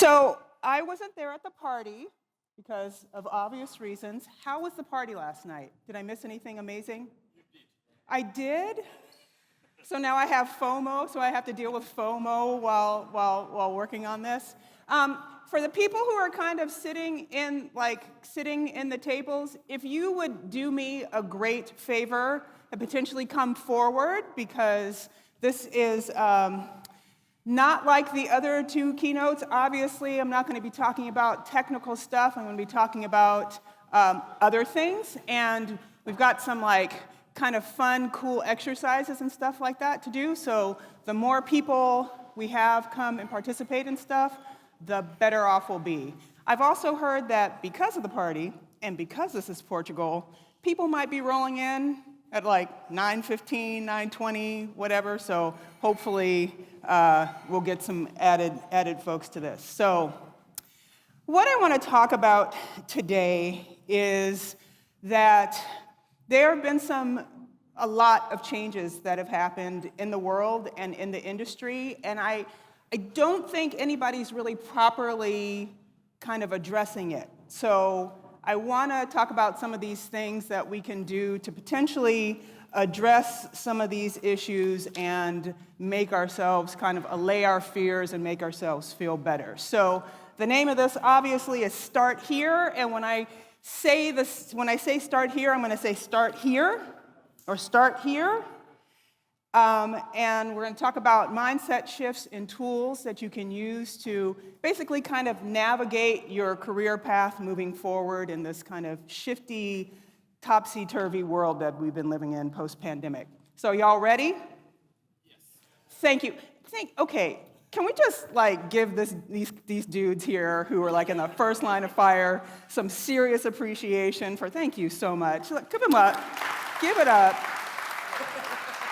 So I wasn't there at the party because of obvious reasons. How was the party last night? Did I miss anything amazing? You did. I did? So now I have FOMO, so I have to deal with FOMO while working on this. For the people who are kind of sitting in the tables, if you would do me a great favor and potentially come forward, because this is not like the other two keynotes. Obviously, I'm not going to be talking about technical stuff. I'm going to be talking about other things, and we've got some kind of fun, cool exercises and stuff like that to do. So the more people we have come and participate in stuff, the better off we'll be. I've also heard that because of the party, and because this is Portugal, people might be rolling in at 9:15, 9:20, whatever, so hopefully we'll get some added folks to this. So what I want to talk about today is that there have been a lot of changes that have happened in the world and in the industry, and I don't think anybody's really properly kind of addressing it. So I want to talk about some of these things that we can do to potentially address some of these issues and make ourselves kind of allay our fears and make ourselves feel better. So the name of this obviously is Start Here, and when I say start here, I'm going to say start here or start here. And we're going to talk about mindset shifts and tools that you can use to basically kind of navigate your career path moving forward in this kind of shifty, topsy-turvy world that we've been living in post-pandemic. So y'all ready? Yes. Thank you. Okay, can we just give these dudes here who are in the first line of fire some serious appreciation for thank you so much. Give them up. Give it up.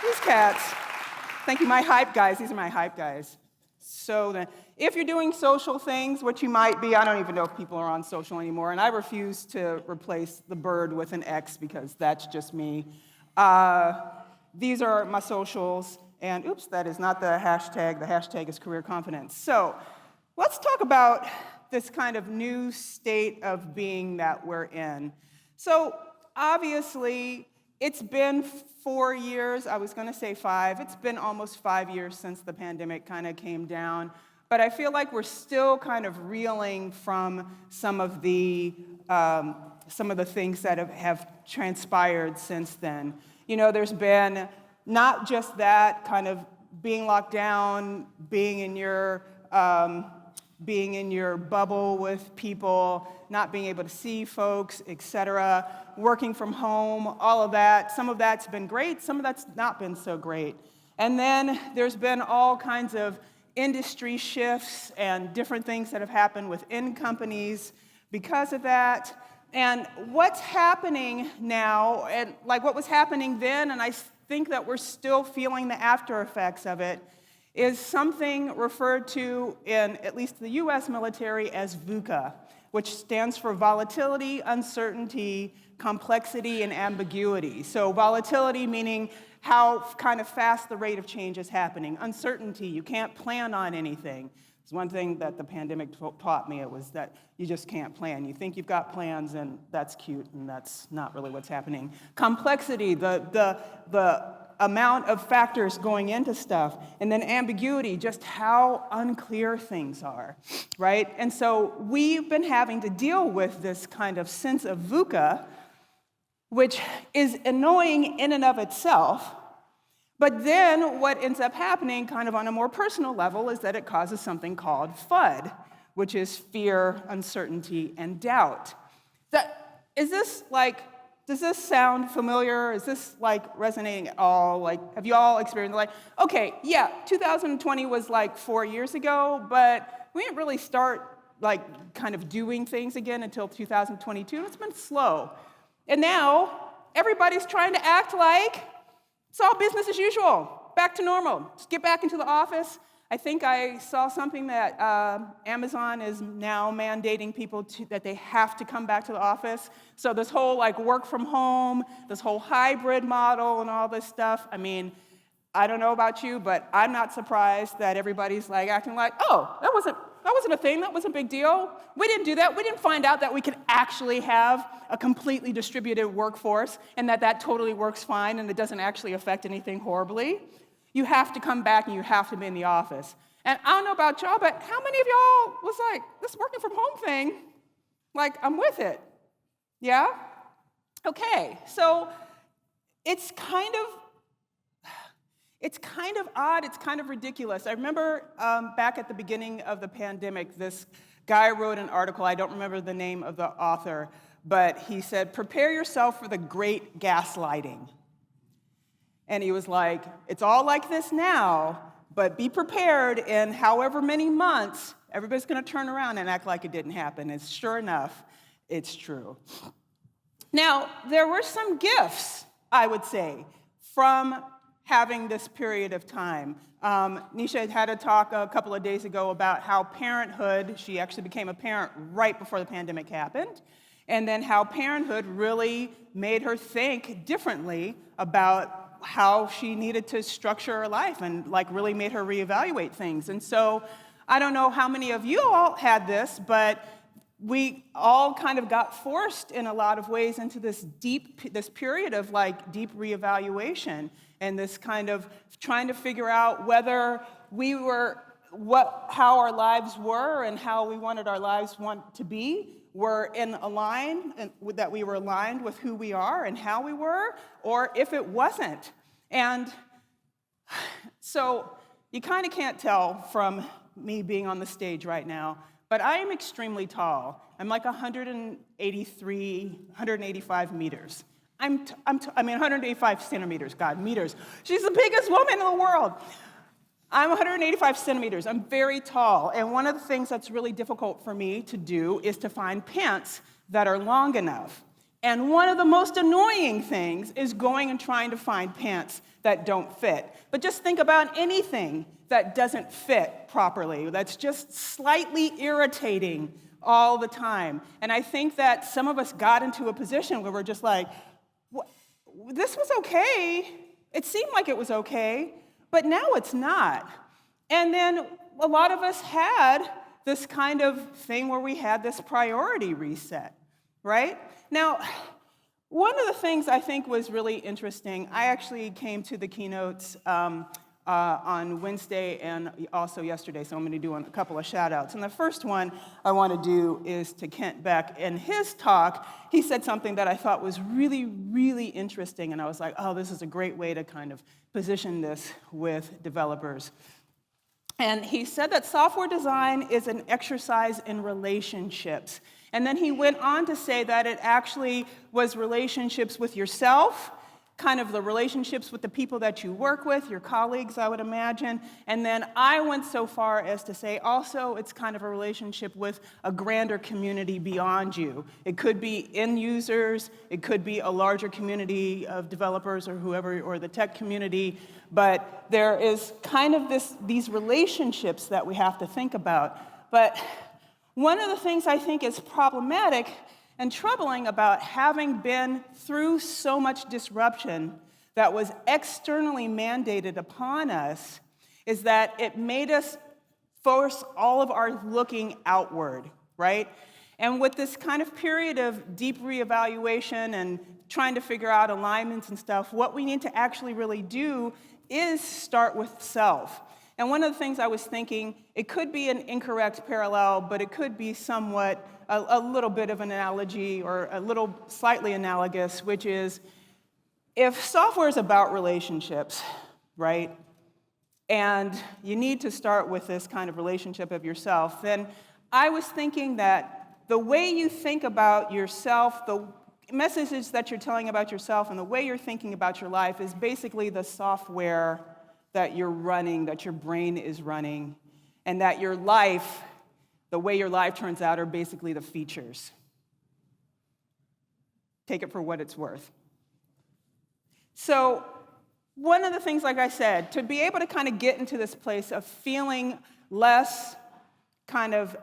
These cats. Thank you, my hype guys. These are my hype guys. So then, if you're doing social things, which you might be, I don't even know if people are on social anymore, and I refuse to replace the bird with an X because that's just me. These are my socials, and oops, that is not the hashtag. The hashtag is career confidence. So let's talk about this kind of new state of being that we're in. So obviously, it's been 4 years, I was going to say 5. It's been almost 5 years since the pandemic kind of came down. But I feel like we're still kind of reeling from some of the things that have transpired since then. You know, there's been not just that kind of being locked down, being in your bubble with people, not being able to see folks, etc., working from home, all of that. Some of that's been great, some of that's not been so great. And then there's been all kinds of industry shifts and different things that have happened within companies because of that. And what's happening now, and what was happening then, and I think that we're still feeling the after effects of it, is something referred to in at least the US military as VUCA, which stands for volatility, uncertainty, complexity, and ambiguity. So volatility meaning how kind of fast the rate of change is happening. Uncertainty, you can't plan on anything. It's one thing that the pandemic taught me, it was that you just can't plan. You think you've got plans, and that's cute, and that's not really what's happening. Complexity, the amount of factors going into stuff, and then ambiguity, just how unclear things are, right? And so we've been having to deal with this kind of sense of VUCA, which is annoying in and of itself, but then what ends up happening kind of on a more personal level is that it causes something called FUD, which is fear, uncertainty, and doubt. Does this sound familiar? Is this resonating at all? Have you all experienced okay, yeah, 2020 was 4 years ago, but we didn't really start kind of doing things again until 2022, and it's been slow. And now everybody's trying to act like it's all business as usual, back to normal. Just get back into the office. I think I saw something that Amazon is now mandating people that they have to come back to the office. So this whole work from home, this whole hybrid model and all this stuff, I mean, I don't know about you, but I'm not surprised that everybody's acting oh, that That wasn't a thing. That wasn't a big deal. We didn't do that. We didn't find out that we could actually have a completely distributed workforce and that totally works fine and it doesn't actually affect anything horribly. You have to come back and you have to be in the office. And I don't know about y'all, but how many of y'all was like, this working from home thing, like, I'm with it? Yeah? Okay, so it's kind of odd, it's kind of ridiculous. I remember back at the beginning of the pandemic, this guy wrote an article, I don't remember the name of the author, but he said, prepare yourself for the great gaslighting. And he was like, it's all like this now, but be prepared in however many months, everybody's gonna turn around and act like it didn't happen. And sure enough, it's true. Now, there were some gifts, I would say, from having this period of time. Nisha had a talk a couple of days ago about how parenthood, she actually became a parent right before the pandemic happened, and then how parenthood really made her think differently about how she needed to structure her life and like really made her reevaluate things. And so I don't know how many of you all had this, but we all kind of got forced in a lot of ways into this period of like deep reevaluation and this kind of trying to figure out whether we were, how our lives were and how we wanted our lives to be were that we were aligned with who we are and how we were, or if it wasn't. And so you kind of can't tell from me being on the stage right now, but I am extremely tall. I'm like 185 meters. I mean, 185 centimeters, God, meters. She's the biggest woman in the world. I'm 185 centimeters. I'm very tall. And one of the things that's really difficult for me to do is to find pants that are long enough. And one of the most annoying things is going and trying to find pants that don't fit. But just think about anything that doesn't fit properly, that's just slightly irritating all the time. And I think that some of us got into a position where we're just like, this was okay. It seemed like it was okay, but now it's not. And then a lot of us had this kind of thing where we had this priority reset, right? Now, one of the things I think was really interesting, I actually came to the keynotes on Wednesday and also yesterday, so I'm going to do a couple of shout-outs. And the first one I want to do is to Kent Beck. In his talk, he said something that I thought was really, really interesting, and I was like, oh, this is a great way to kind of position this with developers. And he said that software design is an exercise in relationships. And then he went on to say that it actually was relationships with yourself, kind of the relationships with the people that you work with, your colleagues, I would imagine. And then I went so far as to say also it's kind of a relationship with a grander community beyond you. It could be end users, it could be a larger community of developers or whoever, or the tech community, but there is kind of these relationships that we have to think about. But one of the things I think is problematic and troubling about having been through so much disruption that was externally mandated upon us is that it made us force all of our looking outward, right? And with this kind of period of deep reevaluation and trying to figure out alignments and stuff, what we need to actually really do is start with self. And one of the things I was thinking, it could be an incorrect parallel, but it could be somewhat a little bit of an analogy or a little slightly analogous, which is if software is about relationships, right, and you need to start with this kind of relationship of yourself, then I was thinking that the way you think about yourself, the messages that you're telling about yourself and the way you're thinking about your life is basically the software that you're running, that your brain is running, and that your life, the way your life turns out, are basically the features. Take it for what it's worth. So one of the things, like I said, to be able to kind of get into this place of feeling less kind of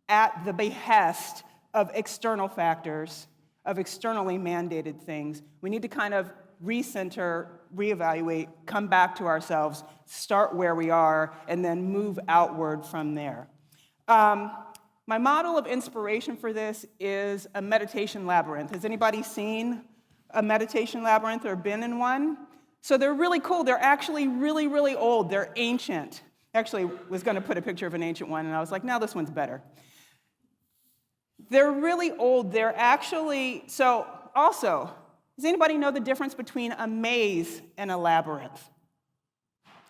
at the behest of external factors, of externally mandated things, we need to kind of recenter, reevaluate, come back to ourselves, start where we are, and then move outward from there. My model of inspiration for this is a meditation labyrinth. Has anybody seen a meditation labyrinth or been in one? So they're really cool. They're actually really, really old. They're ancient. Actually, was going to put a picture of an ancient one, and I was like, no, this one's better. They're really old. They're actually, so also, does anybody know the difference between a maze and a labyrinth?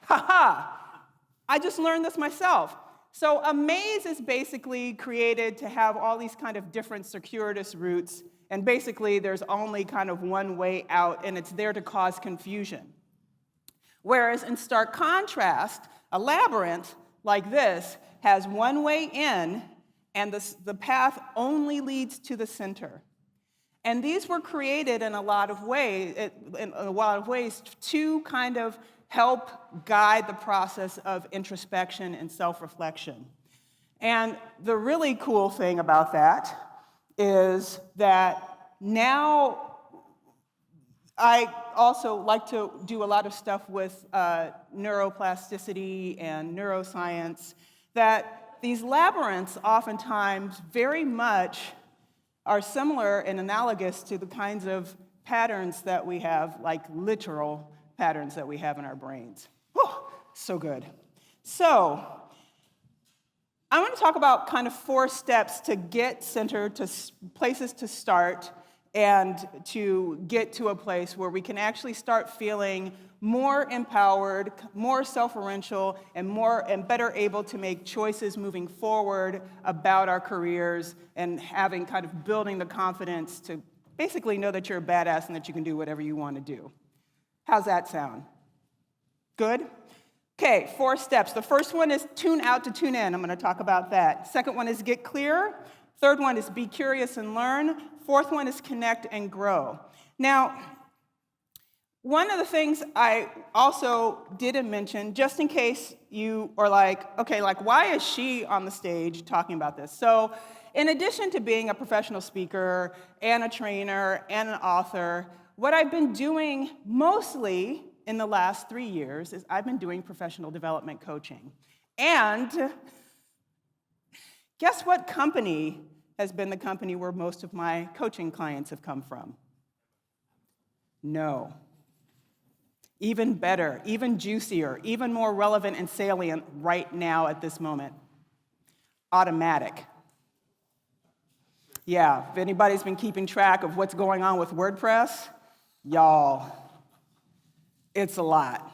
I just learned this myself. So a maze is basically created to have all these kind of different circuitous routes, and basically there's only kind of one way out, and it's there to cause confusion. Whereas in stark contrast, a labyrinth like this has one way in, and the path only leads to the center. And these were created in a lot of ways to kind of help guide the process of introspection and self-reflection. And the really cool thing about that is that now I also like to do a lot of stuff with neuroplasticity and neuroscience, that these labyrinths oftentimes very much are similar and analogous to the kinds of patterns that we have, like literal patterns that we have in our brains. Whew, so good. So I want to talk about kind of 4 steps to get centered, to places to start, and to get to a place where we can actually start feeling more empowered, more self-referential, and better able to make choices moving forward about our careers, and having kind of building the confidence to basically know that you're a badass and that you can do whatever you want to do. How's that sound? Good? Okay, 4 steps. The first one is tune out to tune in. I'm going to talk about that. Second one is get clear. Third one is be curious and learn. Fourth one is connect and grow. Now, one of the things I also didn't mention, just in case you are like, okay, like why is she on the stage talking about this? So in addition to being a professional speaker and a trainer and an author, what I've been doing mostly in the last 3 years is I've been doing professional development coaching. And guess what company has been the company where most of my coaching clients have come from? No. Even better, even juicier, even more relevant and salient right now at this moment. Automatic. Yeah, if anybody's been keeping track of what's going on with WordPress, y'all, it's a lot.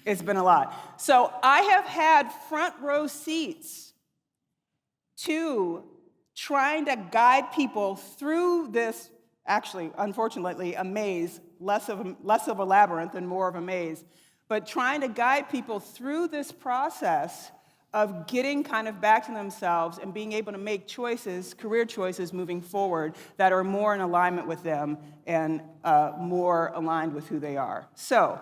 It's been a lot. So I have had front row seats to trying to guide people through this, actually, unfortunately, a maze, less of a labyrinth and more of a maze, but trying to guide people through this process of getting kind of back to themselves and being able to make choices, career choices moving forward that are more in alignment with them and more aligned with who they are. So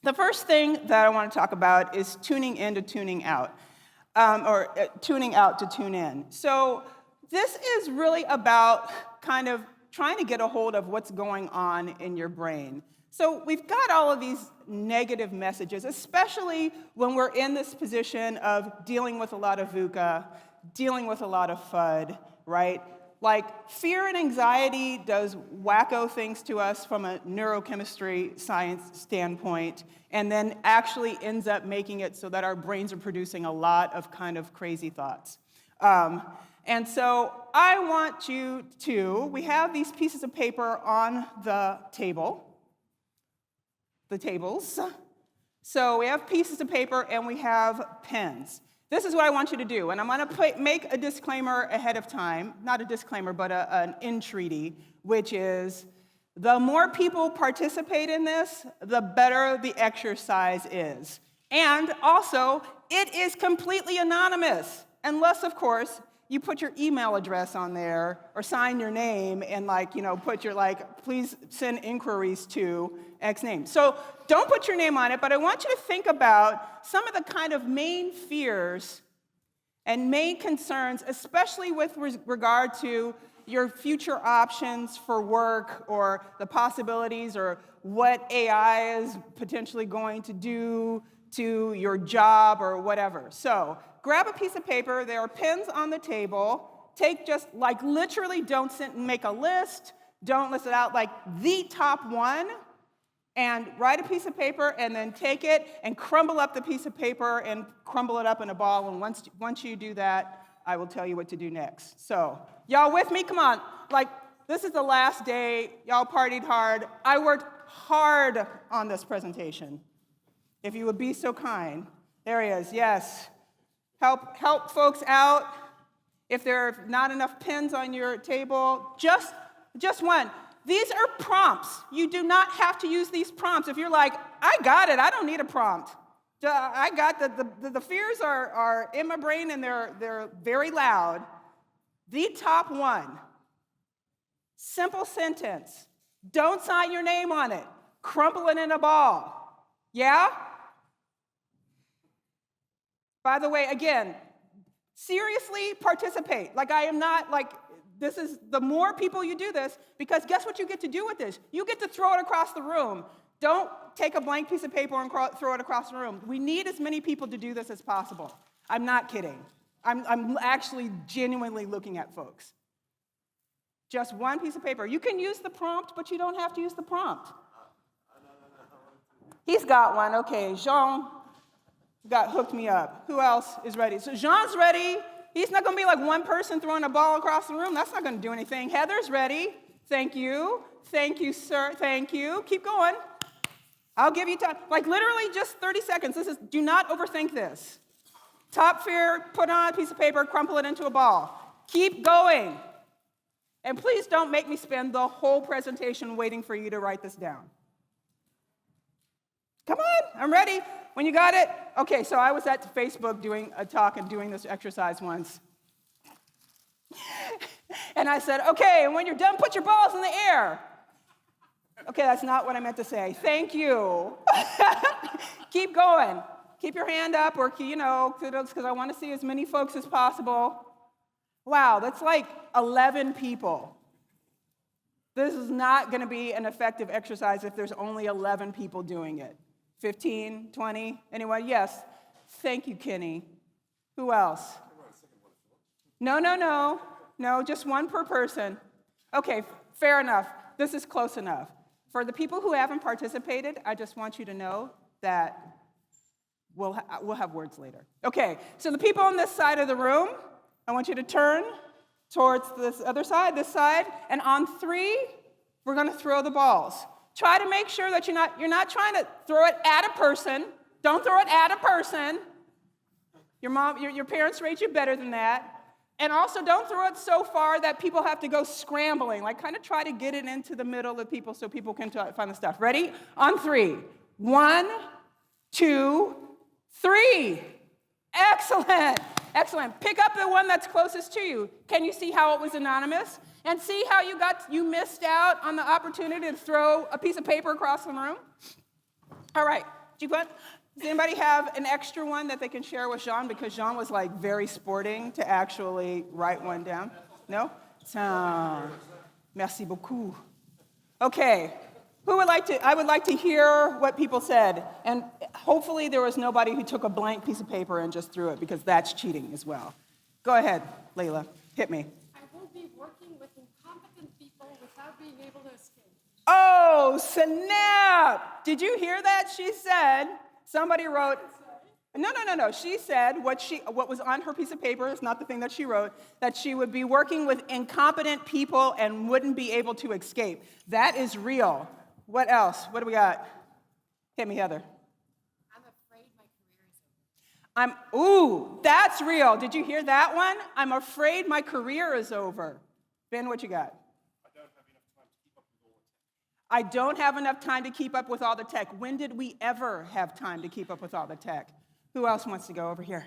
the first thing that I want to talk about is tuning in to tuning out, or tuning out to tune in. So this is really about kind of trying to get a hold of what's going on in your brain. So we've got all of these negative messages, especially when we're in this position of dealing with a lot of VUCA, dealing with a lot of FUD, right? Like fear and anxiety does wacko things to us from a neurochemistry science standpoint, and then actually ends up making it so that our brains are producing a lot of kind of crazy thoughts. And so I want you to, we have these pieces of paper on the table, the tables. So we have pieces of paper and we have pens. This is what I want you to do, and I'm going to make a disclaimer ahead of time, not a disclaimer, but an entreaty, which is the more people participate in this, the better the exercise is. And also, it is completely anonymous, unless, of course, you put your email address on there or sign your name and put your please send inquiries to X name. So don't put your name on it, but I want you to think about some of the kind of main fears and main concerns, especially with regard to your future options for work or the possibilities or what AI is potentially going to do to your job or whatever. So grab a piece of paper. There are pens on the table. Take just, like, literally don't sit and make a list. Don't list it out, like the top one, and write a piece of paper, and then take it and crumble up the piece of paper and crumble it up in a ball. And once you do that, I will tell you what to do next. So, y'all with me? Come on. Like, this is the last day. Y'all partied hard. I worked hard on this presentation. If you would be so kind. There he is, yes. Help folks out. If there are not enough pens on your table, just one. These are prompts. You do not have to use these prompts. If you're like, I got it, I don't need a prompt. I got the fears are in my brain and they're very loud. The top one. Simple sentence. Don't sign your name on it. Crumple it in a ball. Yeah? By the way, again, seriously participate. Like, I am not, like, this is, the more people you do this, because guess what you get to do with this? You get to throw it across the room. Don't take a blank piece of paper and throw it across the room. We need as many people to do this as possible. I'm not kidding. I'm actually genuinely looking at folks. Just one piece of paper. You can use the prompt, but you don't have to use the prompt. He's got one. Okay, Jean hooked me up. Who else is ready? So Jean's ready. He's not going to be like one person throwing a ball across the room. That's not going to do anything. Heather's ready. Thank you. Thank you, sir. Thank you. Keep going. I'll give you time. Like, literally just 30 seconds. Do not overthink this. Top fear, put on a piece of paper, crumple it into a ball. Keep going. And please don't make me spend the whole presentation waiting for you to write this down. Come on, I'm ready. When you got it? Okay, so I was at Facebook doing a talk and doing this exercise once. And I said, okay, and when you're done, put your balls in the air. Okay, that's not what I meant to say. Thank you. Keep going. Keep your hand up, or, because I want to see as many folks as possible. Wow, that's like 11 people. This is not going to be an effective exercise if there's only 11 people doing it. 15, 20, anyone? Yes. Thank you, Kenny. Who else? No, just one per person. Okay, fair enough. This is close enough. For the people who haven't participated, I just want you to know that we'll have words later. Okay, so the people on this side of the room, I want you to turn towards this other side, this side, and on 3, we're going to throw the balls. Try to make sure that you're not trying to throw it at a person. Don't throw it at a person. Your parents raised you better than that. And also, don't throw it so far that people have to go scrambling. Like, kind of try to get it into the middle of people so people can find the stuff. Ready? On 3. 1, 2, 3. Excellent. Excellent. Pick up the one that's closest to you. Can you see how it was anonymous? And see how you missed out on the opportunity to throw a piece of paper across the room? All right. Does anybody have an extra one that they can share with Jean? Because Jean was like very sporting to actually write one down. No? Merci beaucoup. Okay. I would like to hear what people said. And hopefully there was nobody who took a blank piece of paper and just threw it, because that's cheating as well. Go ahead, Layla. Hit me. I will be working with incompetent people without being able to escape. Oh, snap! Did you hear that? She said, somebody wrote, no. She said what was on her piece of paper is not the thing that she wrote, that she would be working with incompetent people and wouldn't be able to escape. That is real. What else? What do we got? Hit me, Heather. I'm afraid my career is over. Ooh, that's real. Did you hear that one? I'm afraid my career is over. Ben, what you got? I don't have enough time to keep up with all the tech. When did we ever have time to keep up with all the tech? Who else wants to go over here?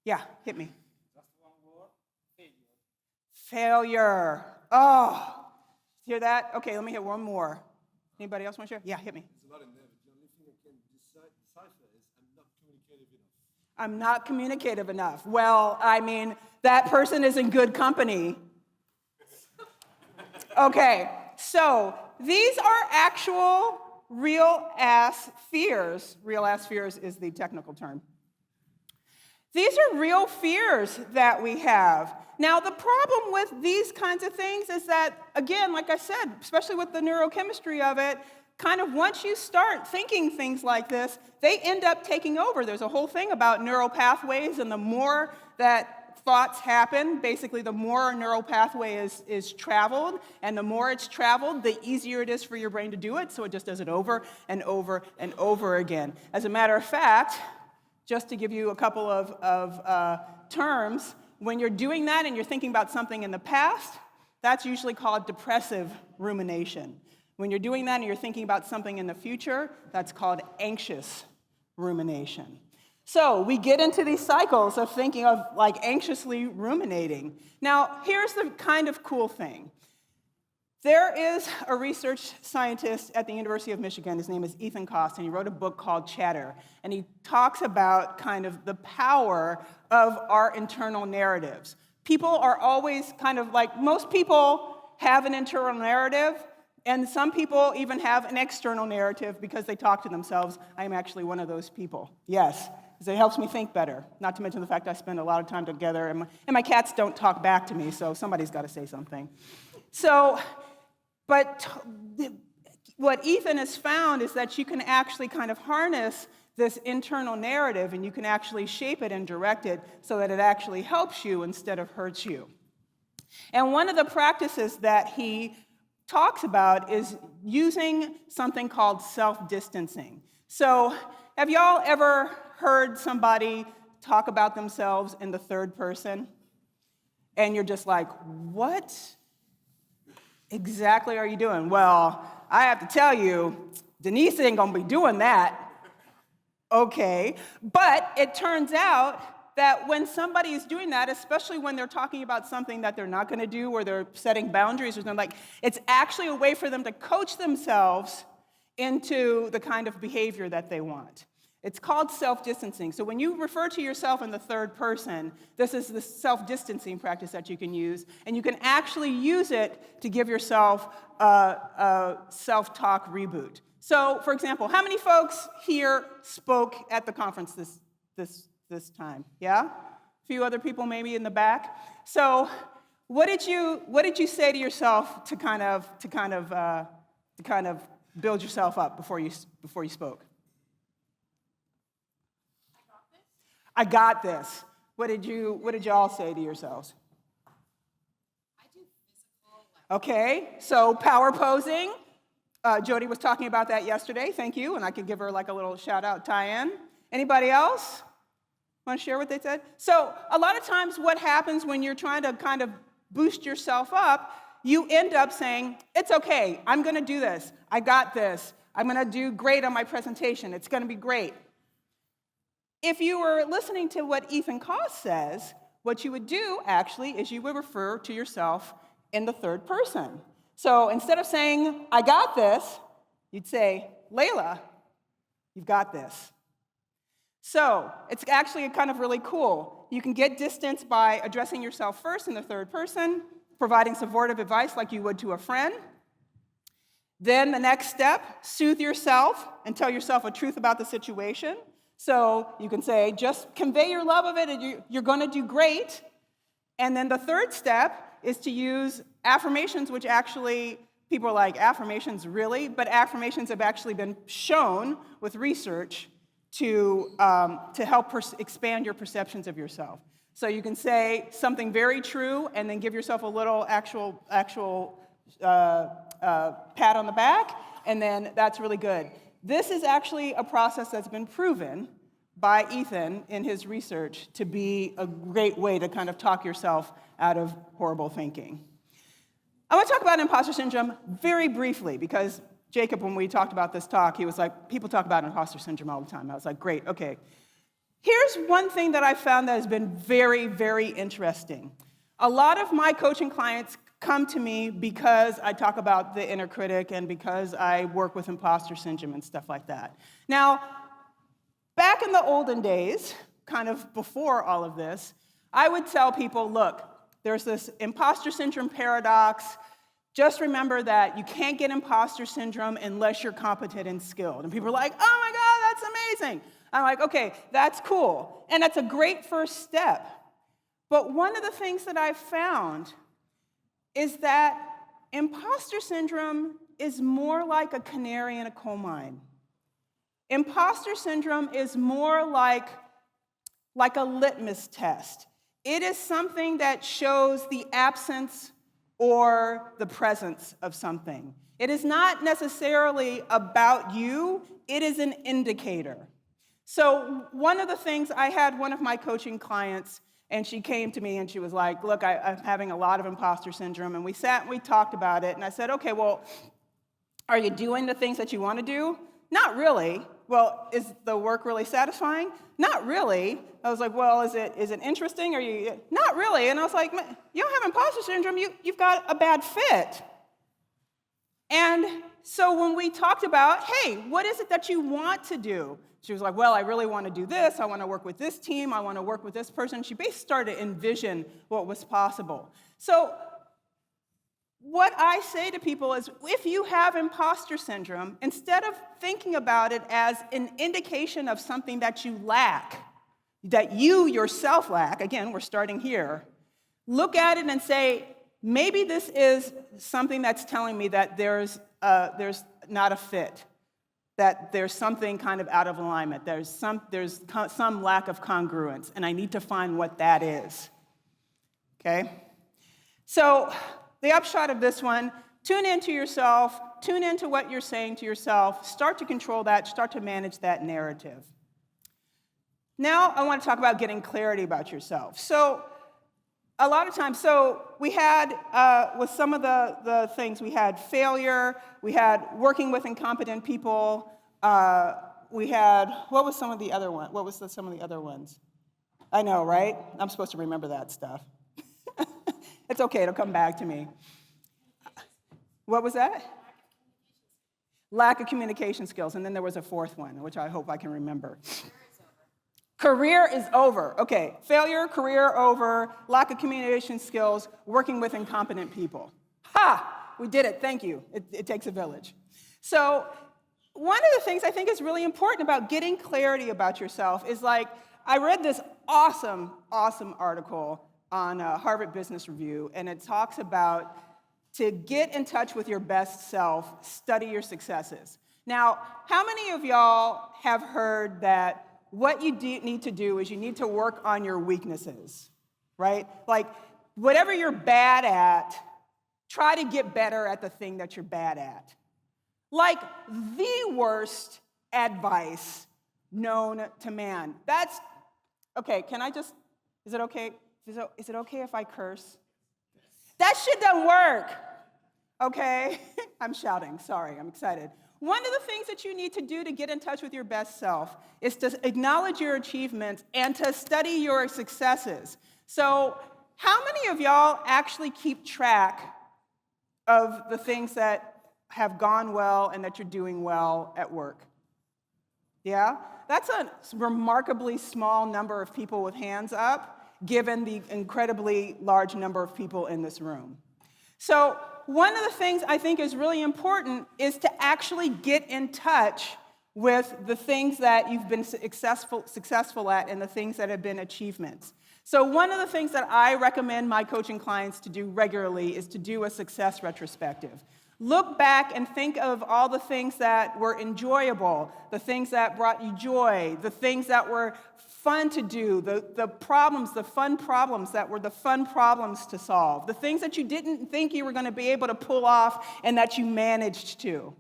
Yeah, hit me. Just one word, Failure. Oh, hear that? Okay, let me hear one more. Anybody else want to share? Yeah, hit me. There's a lot in there, but the only thing I can decipher is I'm not communicative enough. Well, I mean, that person is in good company. Okay, so these are actual real-ass fears. Real-ass fears is the technical term. These are real fears that we have. Now, the problem with these kinds of things is that, again, like I said, especially with the neurochemistry of it, kind of once you start thinking things like this, they end up taking over. There's a whole thing about neural pathways, and the more that thoughts happen, basically the more a neural pathway is traveled, and the more it's traveled, the easier it is for your brain to do it, so it just does it over and over and over again. As a matter of fact, just to give you a couple of terms, when you're doing that and you're thinking about something in the past, that's usually called depressive rumination. When you're doing that and you're thinking about something in the future, that's called anxious rumination. So we get into these cycles of thinking of like anxiously ruminating. Now, here's the kind of cool thing. There is a research scientist at the University of Michigan. His name is Ethan Cost, and he wrote a book called Chatter. And he talks about kind of the power of our internal narratives. People are always kind of like, most people have an internal narrative, and some people even have an external narrative because they talk to themselves. I am actually one of those people. Yes, because it helps me think better. Not to mention the fact I spend a lot of time together, and my cats don't talk back to me, so somebody's got to say something. But what Ethan has found is that you can actually kind of harness this internal narrative, and you can actually shape it and direct it so that it actually helps you instead of hurts you. And one of the practices that he talks about is using something called self-distancing. So have y'all ever heard somebody talk about themselves in the third person? And you're just like, what exactly are you doing? Well, I have to tell you, Denise ain't gonna be doing that. Okay, but it turns out that when somebody is doing that, especially when they're talking about something that they're not gonna do or they're setting boundaries or something, like, it's actually a way for them to coach themselves into the kind of behavior that they want. It's called self-distancing. So when you refer to yourself in the third person, this is the self-distancing practice that you can use, and you can actually use it to give yourself a self-talk reboot. So, for example, how many folks here spoke at the conference this time? Yeah? A few other people maybe in the back. So, what did you say to yourself to kind of build yourself up before you spoke? I got this. What did you all say to yourselves? I do physical. Okay, so power posing. Jody was talking about that yesterday. Thank you, and I could give her like a little shout out tie-in. Anybody else want to share what they said? So a lot of times what happens when you're trying to kind of boost yourself up, you end up saying, it's okay, I'm going to do this. I got this. I'm going to do great on my presentation. It's going to be great. If you were listening to what Ethan Cost says, what you would do actually is you would refer to yourself in the third person. So instead of saying, I got this, you'd say, Layla, you've got this. So it's actually kind of really cool. You can get distance by addressing yourself first in the third person, providing supportive advice like you would to a friend. Then the next step, soothe yourself and tell yourself a truth about the situation. So you can say, just convey your love of it, and you're going to do great. And then the third step is to use affirmations, which actually, people are like, affirmations, really? But affirmations have actually been shown with research to help expand your perceptions of yourself. So you can say something very true and then give yourself a little actual pat on the back, and then that's really good. This is actually a process that's been proven by Ethan in his research to be a great way to kind of talk yourself out of horrible thinking. I want to talk about imposter syndrome very briefly because Jacob, when we talked about this talk, he was like, people talk about imposter syndrome all the time. I was like, great, okay. Here's one thing that I found that has been very, very interesting. A lot of my coaching clients come to me because I talk about the inner critic and because I work with imposter syndrome and stuff like that. Now, back in the olden days, kind of before all of this, I would tell people, look, there's this imposter syndrome paradox. Just remember that you can't get imposter syndrome unless you're competent and skilled. And people are like, oh my God, that's amazing. I'm like, okay, that's cool. And that's a great first step. But one of the things that I've found is that imposter syndrome is more like a canary in a coal mine. Imposter syndrome is more like a litmus test. It is something that shows the absence or the presence of something. It is not necessarily about you, it is an indicator. So one of the things, I had one of my coaching clients, and she came to me and she was like, look, I'm having a lot of imposter syndrome, and we sat and we talked about it, and I said, okay, well, are you doing the things that you want to do? Not really. Well, is the work really satisfying? Not really. I was like, well, is it interesting? Are you? Not really. And I was like, you don't have imposter syndrome. You've got a bad fit. And so when we talked about, hey, what is it that you want to do? She was like, well, I really want to do this. I want to work with this team. I want to work with this person. She basically started to envision what was possible. So what I say to people is, if you have imposter syndrome, instead of thinking about it as an indication of something that you lack, that you yourself lack, again, we're starting here, look at it and say, maybe this is something that's telling me that there's not a fit, that there's something kind of out of alignment, there's some lack of congruence, and I need to find what that is, okay? So the upshot of this one, tune into yourself, tune into what you're saying to yourself, start to control that, start to manage that narrative. Now I want to talk about getting clarity about yourself. So a lot of times, so we had, with some of the things, we had failure, we had working with incompetent people, we had, what was some of the other ones? I know, right? I'm supposed to remember that stuff. It's okay, it'll come back to me. What was that? Lack of communication skills, and then there was a fourth one, which I hope I can remember. Career is over. Okay, failure, career over, lack of communication skills, working with incompetent people. Ha! We did it, thank you. It takes a village. So one of the things I think is really important about getting clarity about yourself is like, I read this awesome article on Harvard Business Review, and it talks about to get in touch with your best self, study your successes. Now, how many of y'all have heard that what you need to do is you need to work on your weaknesses, right? Like, whatever you're bad at, try to get better at the thing that you're bad at. Like, the worst advice known to man. That's, okay, is it okay? Is it okay if I curse? That shit doesn't work, okay? I'm shouting, sorry, I'm excited. One of the things that you need to do to get in touch with your best self is to acknowledge your achievements and to study your successes. So how many of y'all actually keep track of the things that have gone well and that you're doing well at work? Yeah? That's a remarkably small number of people with hands up, given the incredibly large number of people in this room. So one of the things I think is really important is to actually get in touch with the things that you've been successful at and the things that have been achievements. So one of the things that I recommend my coaching clients to do regularly is to do a success retrospective. Look back and think of all the things that were enjoyable, the things that brought you joy, the things that were fun to do, the problems, the fun problems that were the fun problems to solve, the things that you didn't think you were going to be able to pull off and that you managed to,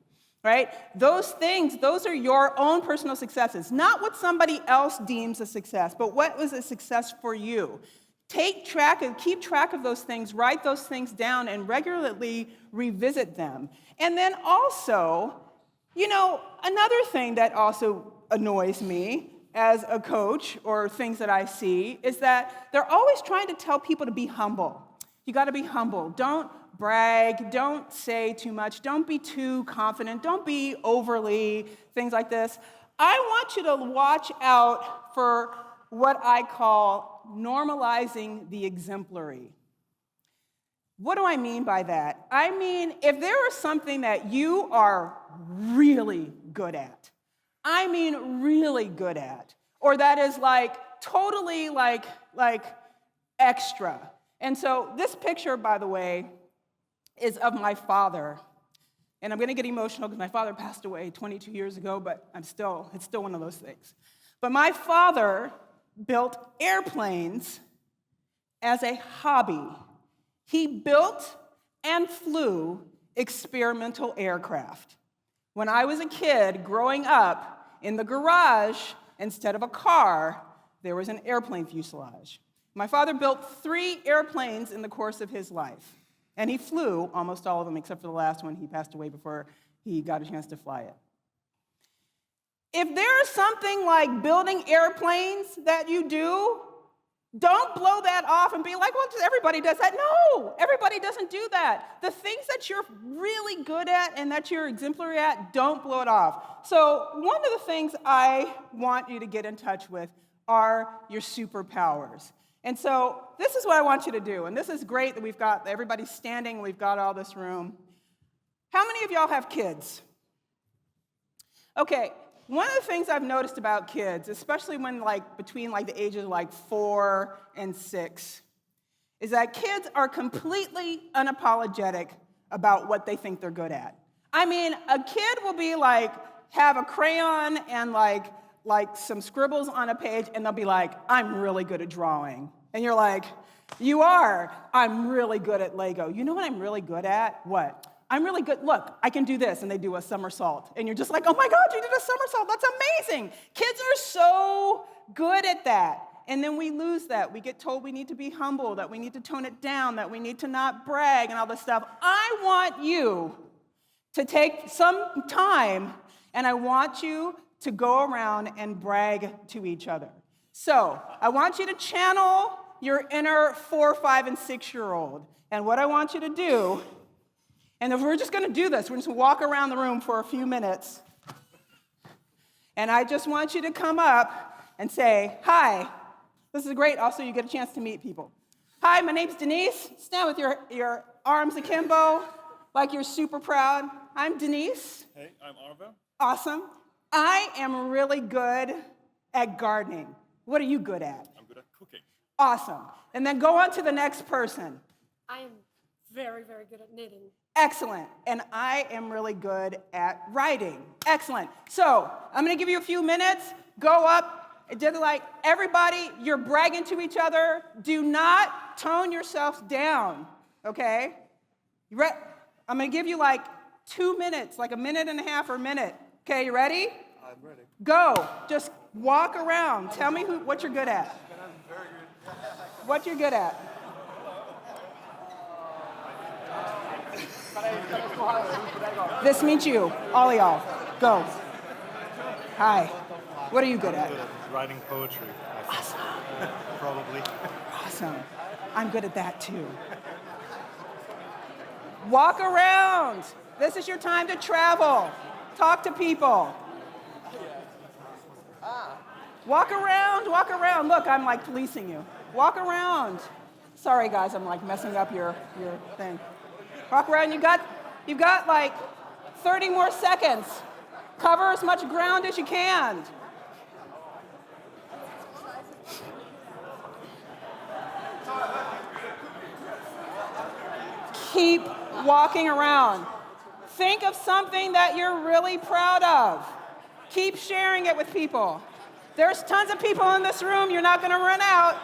right? Those things, those are your own personal successes, not what somebody else deems a success, but what was a success for you. Keep track of those things, write those things down, and regularly revisit them. And then also, another thing that also annoys me as a coach, or things that I see, is that they're always trying to tell people to be humble. You got to be humble. Don't brag. Don't say too much. Don't be too confident. Don't be overly, things like this. I want you to watch out for what I call normalizing the exemplary. What do I mean by that? I mean, if there is something that you are really good at, I mean really good at, or that is like totally like extra. And so this picture, by the way, is of my father. And I'm going to get emotional because my father passed away 22 years ago, but it's still one of those things. But my father built airplanes as a hobby. He built and flew experimental aircraft. When I was a kid growing up, in the garage, instead of a car, there was an airplane fuselage. My father built 3 airplanes in the course of his life. And he flew almost all of them, except for the last one. He passed away before he got a chance to fly it. If there's something like building airplanes that you do, don't blow that off and be like, well, everybody does that. No, everybody doesn't do that. The things that you're really good at and that you're exemplary at, don't blow it off. So one of the things I want you to get in touch with are your superpowers. And so this is what I want you to do. And this is great that we've got everybody standing, we've got all this room. How many of y'all have kids? Okay, one of the things I've noticed about kids, especially when between the ages of 4 and 6, is that kids are completely unapologetic about what they think they're good at. I mean, a kid will be have a crayon and some scribbles on a page, and they'll be like, I'm really good at drawing. And you're like, you are? I'm really good at Lego. You know what I'm really good at? What? I'm really good. Look, I can do this. And they do a somersault. And you're just like, oh my God, you did a somersault. That's amazing. Kids are so good at that. And then we lose that. We get told we need to be humble, that we need to tone it down, that we need to not brag and all this stuff. I want you to take some time, and I want you to go around and brag to each other. So I want you to channel your inner 4, 5, and 6-year-old. And what I want you to do, and if we're just going to do this, we're just going to walk around the room for a few minutes. And I just want you to come up and say, hi. This is great. Also, you get a chance to meet people. Hi, my name's Denise. Stand with your arms akimbo, like you're super proud. I'm Denise. Hey, I'm Arva. Awesome. I am really good at gardening. What are you good at? I'm good at cooking. Awesome. And then go on to the next person. I am very, very good at knitting. Excellent. And I am really good at writing. Excellent. So I'm going to give you a few minutes. Go up. Everybody, you're bragging to each other. Do not tone yourself down, okay? I'm going to give you 2 minutes, a minute and a half or a minute. Okay, you ready? I'm ready. Go. Just walk around. Tell me what you're good at. I'm very good. What you're good at. This means you, all of y'all. Go. Hi. What are you good at? Good at writing poetry, I think. Awesome. Probably. Awesome. I'm good at that too. Walk around. This is your time to travel. Talk to people. Walk around, walk around. Look, I'm policing you. Walk around. Sorry guys, I'm messing up your thing. Walk around. You've got 30 more seconds. Cover as much ground as you can. Keep walking around. Think of something that you're really proud of. Keep sharing it with people. There's tons of people in this room. You're not going to run out.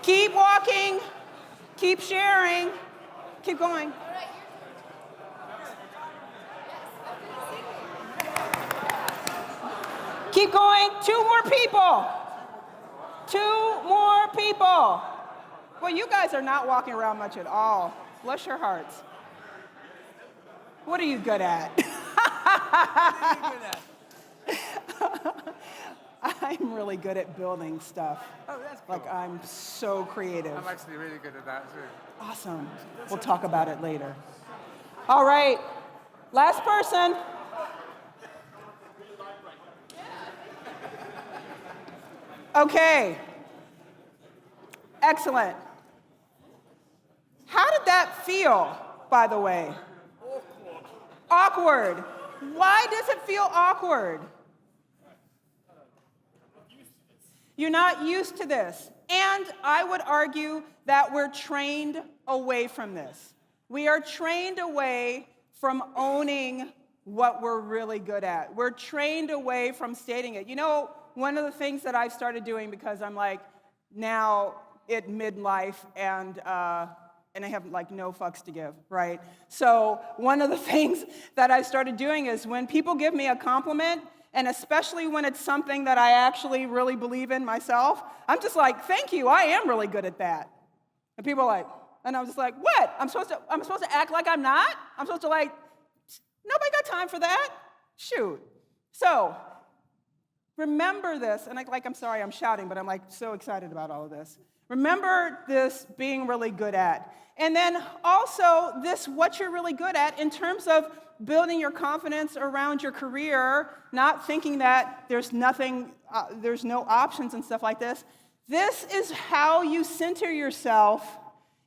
Keep walking. Keep sharing. Keep going. Keep going. 2 more people. 2 more people. Well, you guys are not walking around much at all. Bless your hearts. What are you good at? I'm really good at building stuff. Oh, that's cool. I'm so creative. I'm actually really good at that too. Awesome. We'll talk about it later. All right. Last person. Okay. Excellent. How did that feel, by the way? Awkward. Why does it feel awkward? You're not used to this. And I would argue that we're trained away from this. We are trained away from owning what we're really good at. We're trained away from stating it. You know, one of the things that I've started doing, because I'm like now at midlife and I have like no fucks to give, right? So one of the things that I started doing is when people give me a compliment, and especially when it's something that I actually really believe in myself, I'm just like, thank you, I am really good at that. And people are like, and I'm just like, what? I'm supposed to act like I'm not? I'm supposed to like, nobody got time for that? Shoot. So remember this, and I'm sorry I'm shouting, but I'm like so excited about all of this. Remember this being really good at. And then also this, what you're really good at in terms of building your confidence around your career, not thinking that there's nothing, there's no options and stuff like this. This is how you center yourself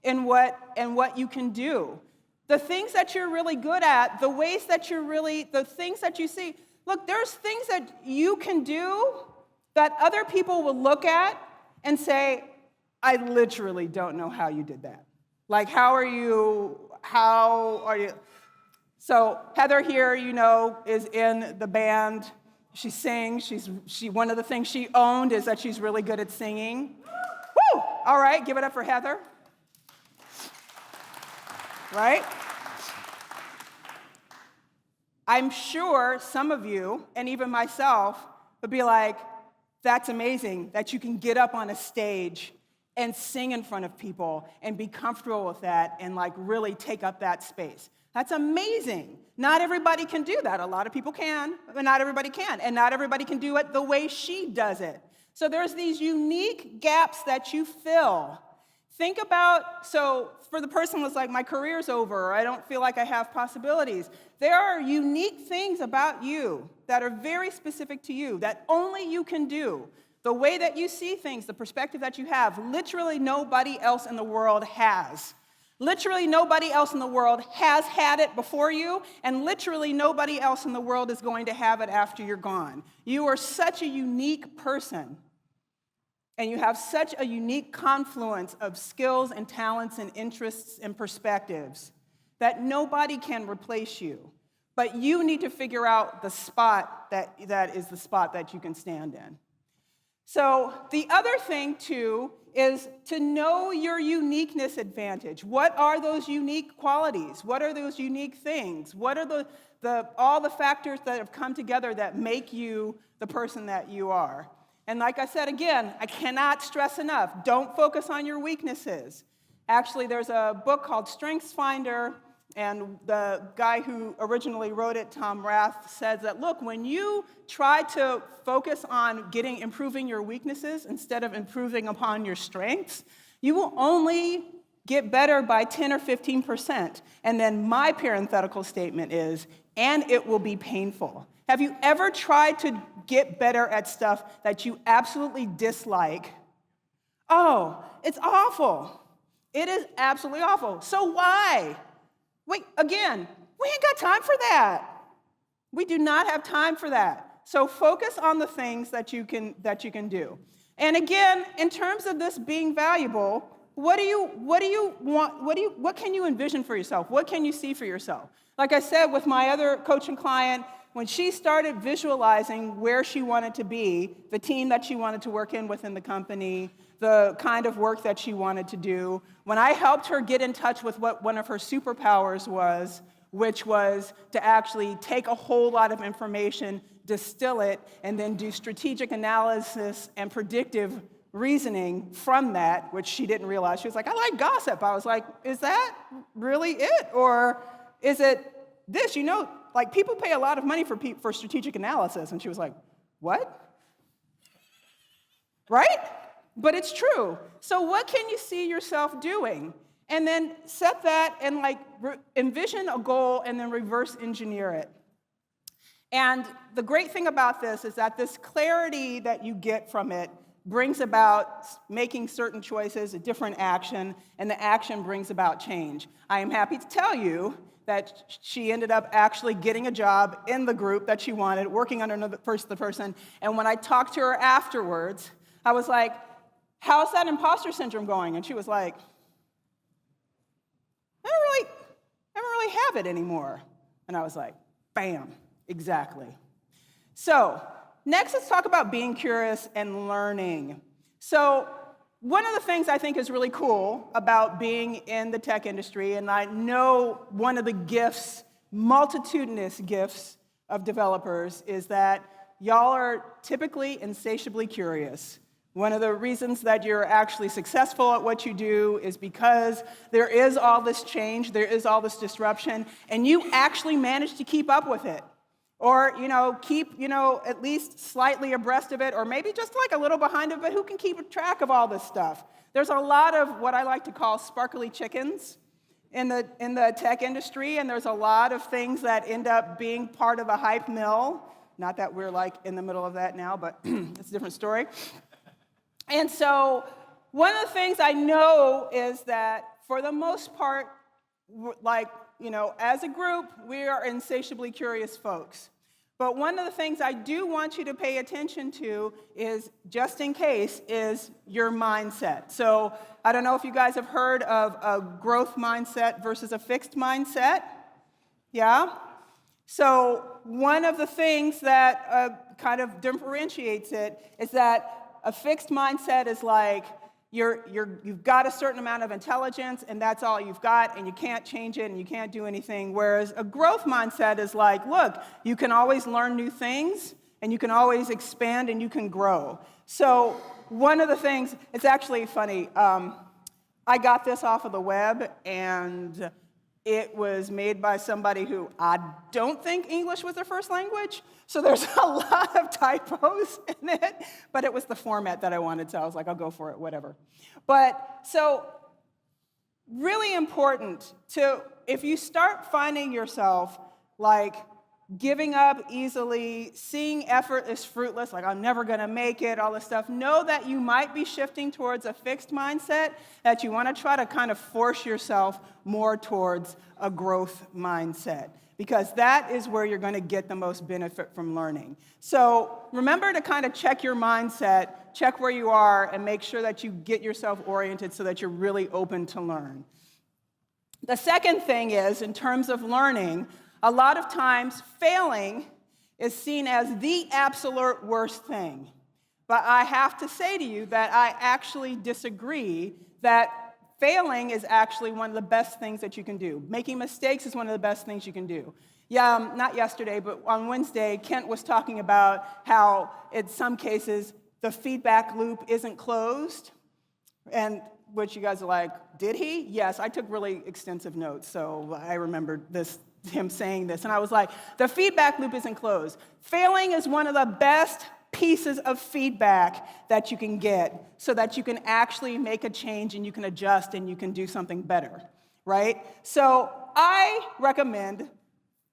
in what you can do. The things that you're really good at, the ways that the things that you see. Look, there's things that you can do that other people will look at and say, I literally don't know how you did that. Like, how are you? So Heather here, you know, is in the band. She sings. One of the things she owned is that she's really good at singing. Woo! All right, give it up for Heather. Right? I'm sure some of you, and even myself, would be like, that's amazing that you can get up on a stage and sing in front of people and be comfortable with that and like really take up that space. That's amazing. Not everybody can do that. A lot of people can, but not everybody can. And not everybody can do it the way she does it. So there's these unique gaps that you fill. Think about, so for the person who's like, my career's over, or I don't feel like I have possibilities, there are unique things about you that are very specific to you that only you can do. The way that you see things, the perspective that you have, literally nobody else in the world has. Literally nobody else in the world has had it before you, and literally nobody else in the world is going to have it after you're gone. You are such a unique person, and you have such a unique confluence of skills and talents and interests and perspectives that nobody can replace you. But you need to figure out the spot that is the spot that you can stand in. So the other thing, too, is to know your uniqueness advantage. What are those unique qualities? What are those unique things? What are all the factors that have come together that make you the person that you are? And like I said, again, I cannot stress enough, don't focus on your weaknesses. Actually, there's a book called StrengthsFinder, and the guy who originally wrote it, Tom Rath, says that, look, when you try to focus on improving your weaknesses instead of improving upon your strengths, you will only get better by 10 or 15%. And then my parenthetical statement is, and it will be painful. Have you ever tried to get better at stuff that you absolutely dislike? Oh, it's awful. It is absolutely awful. So why? Wait, again, we ain't got time for that. We do not have time for that. So focus on the things that you can do. And again, in terms of this being valuable, what can you envision for yourself? What can you see for yourself? Like I said with my other coaching client, when she started visualizing where she wanted to be, the team that she wanted to work in within the company, the kind of work that she wanted to do, when I helped her get in touch with what one of her superpowers was, which was to actually take a whole lot of information, distill it, and then do strategic analysis and predictive reasoning from that, which she didn't realize. She was like, I like gossip. I was like, is that really it? Or is it this? You know, like people pay a lot of money for strategic analysis. And she was like, what? Right? But it's true. So what can you see yourself doing? And then set that and envision a goal and then reverse engineer it. And the great thing about this is that this clarity that you get from it brings about making certain choices, a different action, and the action brings about change. I am happy to tell you that she ended up actually getting a job in the group that she wanted, working under the person. And when I talked to her afterwards, I was like, how's that imposter syndrome going? And she was like, I don't really have it anymore. And I was like, bam, exactly. So next, let's talk about being curious and learning. So one of the things I think is really cool about being in the tech industry, and I know one of the gifts, multitudinous gifts of developers, is that y'all are typically insatiably curious. One of the reasons that you're actually successful at what you do is because there is all this change, there is all this disruption, and you actually manage to keep up with it. Or, keep, at least slightly abreast of it, or maybe just like a little behind it, but who can keep track of all this stuff? There's a lot of what I like to call sparkly chickens in the tech industry, and there's a lot of things that end up being part of the hype mill. Not that we're like in the middle of that now, but it's a different story. And so one of the things I know is that for the most part, as a group, we are insatiably curious folks. But one of the things I do want you to pay attention to is, just in case, is your mindset. So I don't know if you guys have heard of a growth mindset versus a fixed mindset. Yeah? So one of the things that kind of differentiates it is that a fixed mindset is like, you've got a certain amount of intelligence, and that's all you've got, and you can't change it, and you can't do anything. Whereas a growth mindset is like, look, you can always learn new things, and you can always expand, and you can grow. So one of the things, it's actually funny, I got this off of the web, and it was made by somebody who I don't think English was their first language, so there's a lot of typos in it, but it was the format that I wanted, so I was like, I'll go for it, whatever. But so really important if you start finding yourself like giving up easily, seeing effort is fruitless, like I'm never gonna make it, all this stuff, know that you might be shifting towards a fixed mindset, that you wanna try to kind of force yourself more towards a growth mindset, because that is where you're gonna get the most benefit from learning. So remember to kind of check your mindset, check where you are, and make sure that you get yourself oriented so that you're really open to learn. The second thing is, in terms of learning, a lot of times failing is seen as the absolute worst thing. But I have to say to you that I actually disagree, that failing is actually one of the best things that you can do. Making mistakes is one of the best things you can do. Yeah, not yesterday, but on Wednesday, Kent was talking about how in some cases the feedback loop isn't closed, and which you guys are like, did he? Yes, I took really extensive notes, so I remembered him saying this, and I was like, the feedback loop isn't closed. Failing is one of the best pieces of feedback that you can get so that you can actually make a change and you can adjust and you can do something better, right? So I recommend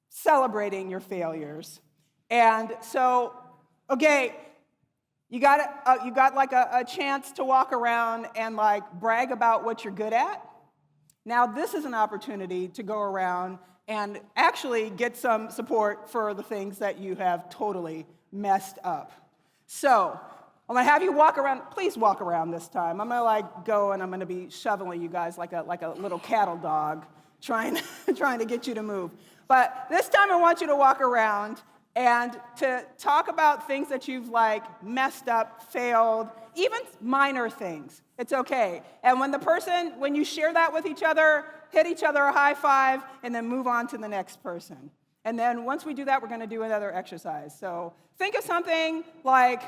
celebrating your failures. And so, okay, you got like a chance to walk around and like brag about what you're good at. Now this is an opportunity to go around and actually get some support for the things that you have totally messed up. So I'm gonna have you walk around. Please walk around this time. I'm gonna like go and I'm gonna be shoveling you guys like a little cattle dog, trying to get you to move. But this time I want you to walk around and to talk about things that you've like messed up, failed, even minor things. It's okay. And when you share that with each other, hit each other a high five, and then move on to the next person. And then once we do that, we're gonna do another exercise. So think of something like,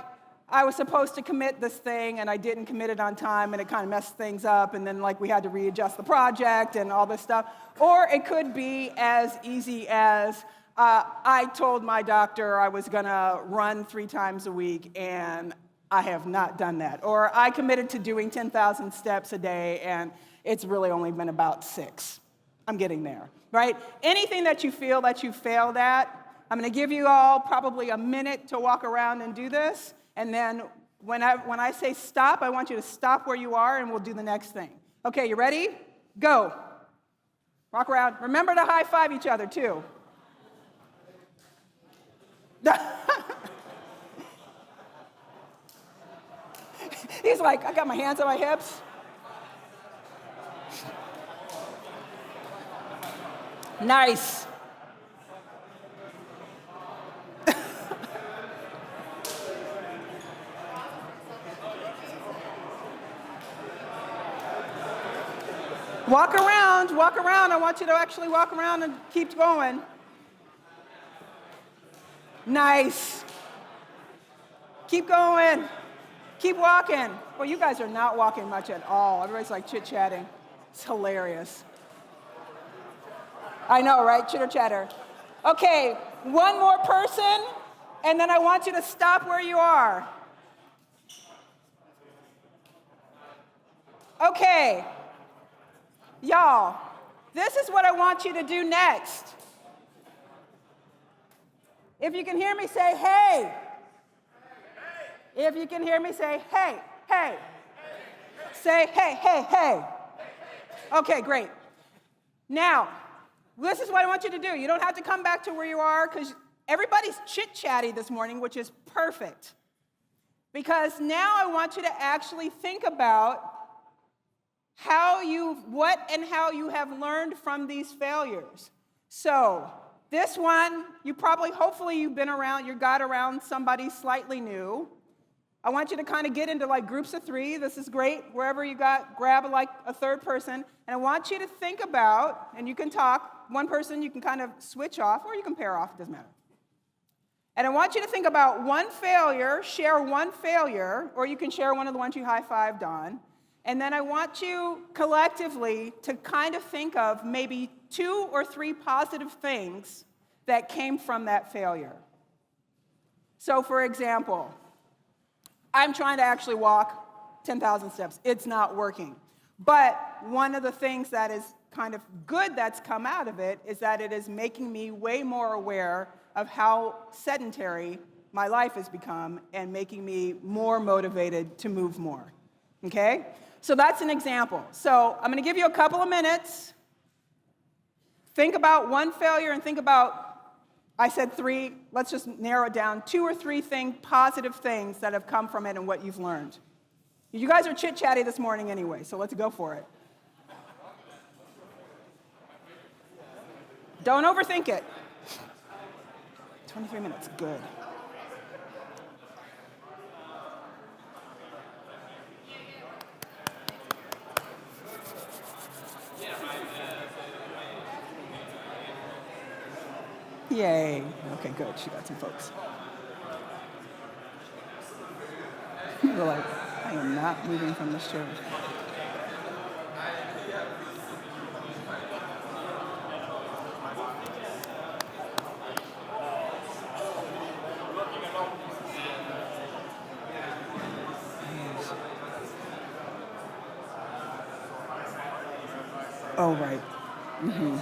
I was supposed to commit this thing and I didn't commit it on time and it kind of messed things up, and then like we had to readjust the project and all this stuff. Or it could be as easy as, I told my doctor I was gonna run 3 times a week and I have not done that. Or I committed to doing 10,000 steps a day and it's really only been about 6. I'm getting there, right? Anything that you feel that you failed at, I'm gonna give you all probably a minute to walk around and do this, and then When I say stop, I want you to stop where you are and we'll do the next thing. Okay, you ready? Go. Walk around. Remember to high five each other too. He's like, I got my hands on my hips. Nice. Walk around, walk around. I want you to actually walk around and keep going. Nice. Keep going. Keep walking. Well, you guys are not walking much at all. Everybody's like chit-chatting. It's hilarious. I know, right? Chitter-chatter. Okay, one more person, and then I want you to stop where you are. Okay. Y'all, this is what I want you to do next. If you can hear me, say, hey. If you can hear me, say, hey, hey. Say, hey, hey, hey. Okay, great. Now, this is what I want you to do. You don't have to come back to where you are because everybody's chit-chatty this morning, which is perfect. Because now I want you to actually think about what and how you have learned from these failures. So, this one, hopefully you've been around, you got around somebody slightly new. I want you to kind of get into like groups of 3. This is great. Wherever you got, grab like a third person. And I want you to think about, and you can talk, one person you can kind of switch off, or you can pair off, it doesn't matter. And I want you to think about one failure, share one failure, or you can share one of the ones you high-fived on. And then I want you collectively to kind of think of maybe 2 or 3 positive things that came from that failure. So for example, I'm trying to actually walk 10,000 steps. It's not working. But one of the things that is kind of good that's come out of it is that it is making me way more aware of how sedentary my life has become and making me more motivated to move more. Okay? So that's an example. So I'm going to give you a couple of minutes. Think about one failure and think about, I said 3, let's just narrow it down, 2 or 3 positive things that have come from it and what you've learned. You guys are chit-chatty this morning anyway, so let's go for it. Don't overthink it. 23 minutes, good. Yay. Okay, good. She got some folks. You're like, I am not moving from this chair. Oh, right. Mm-hmm.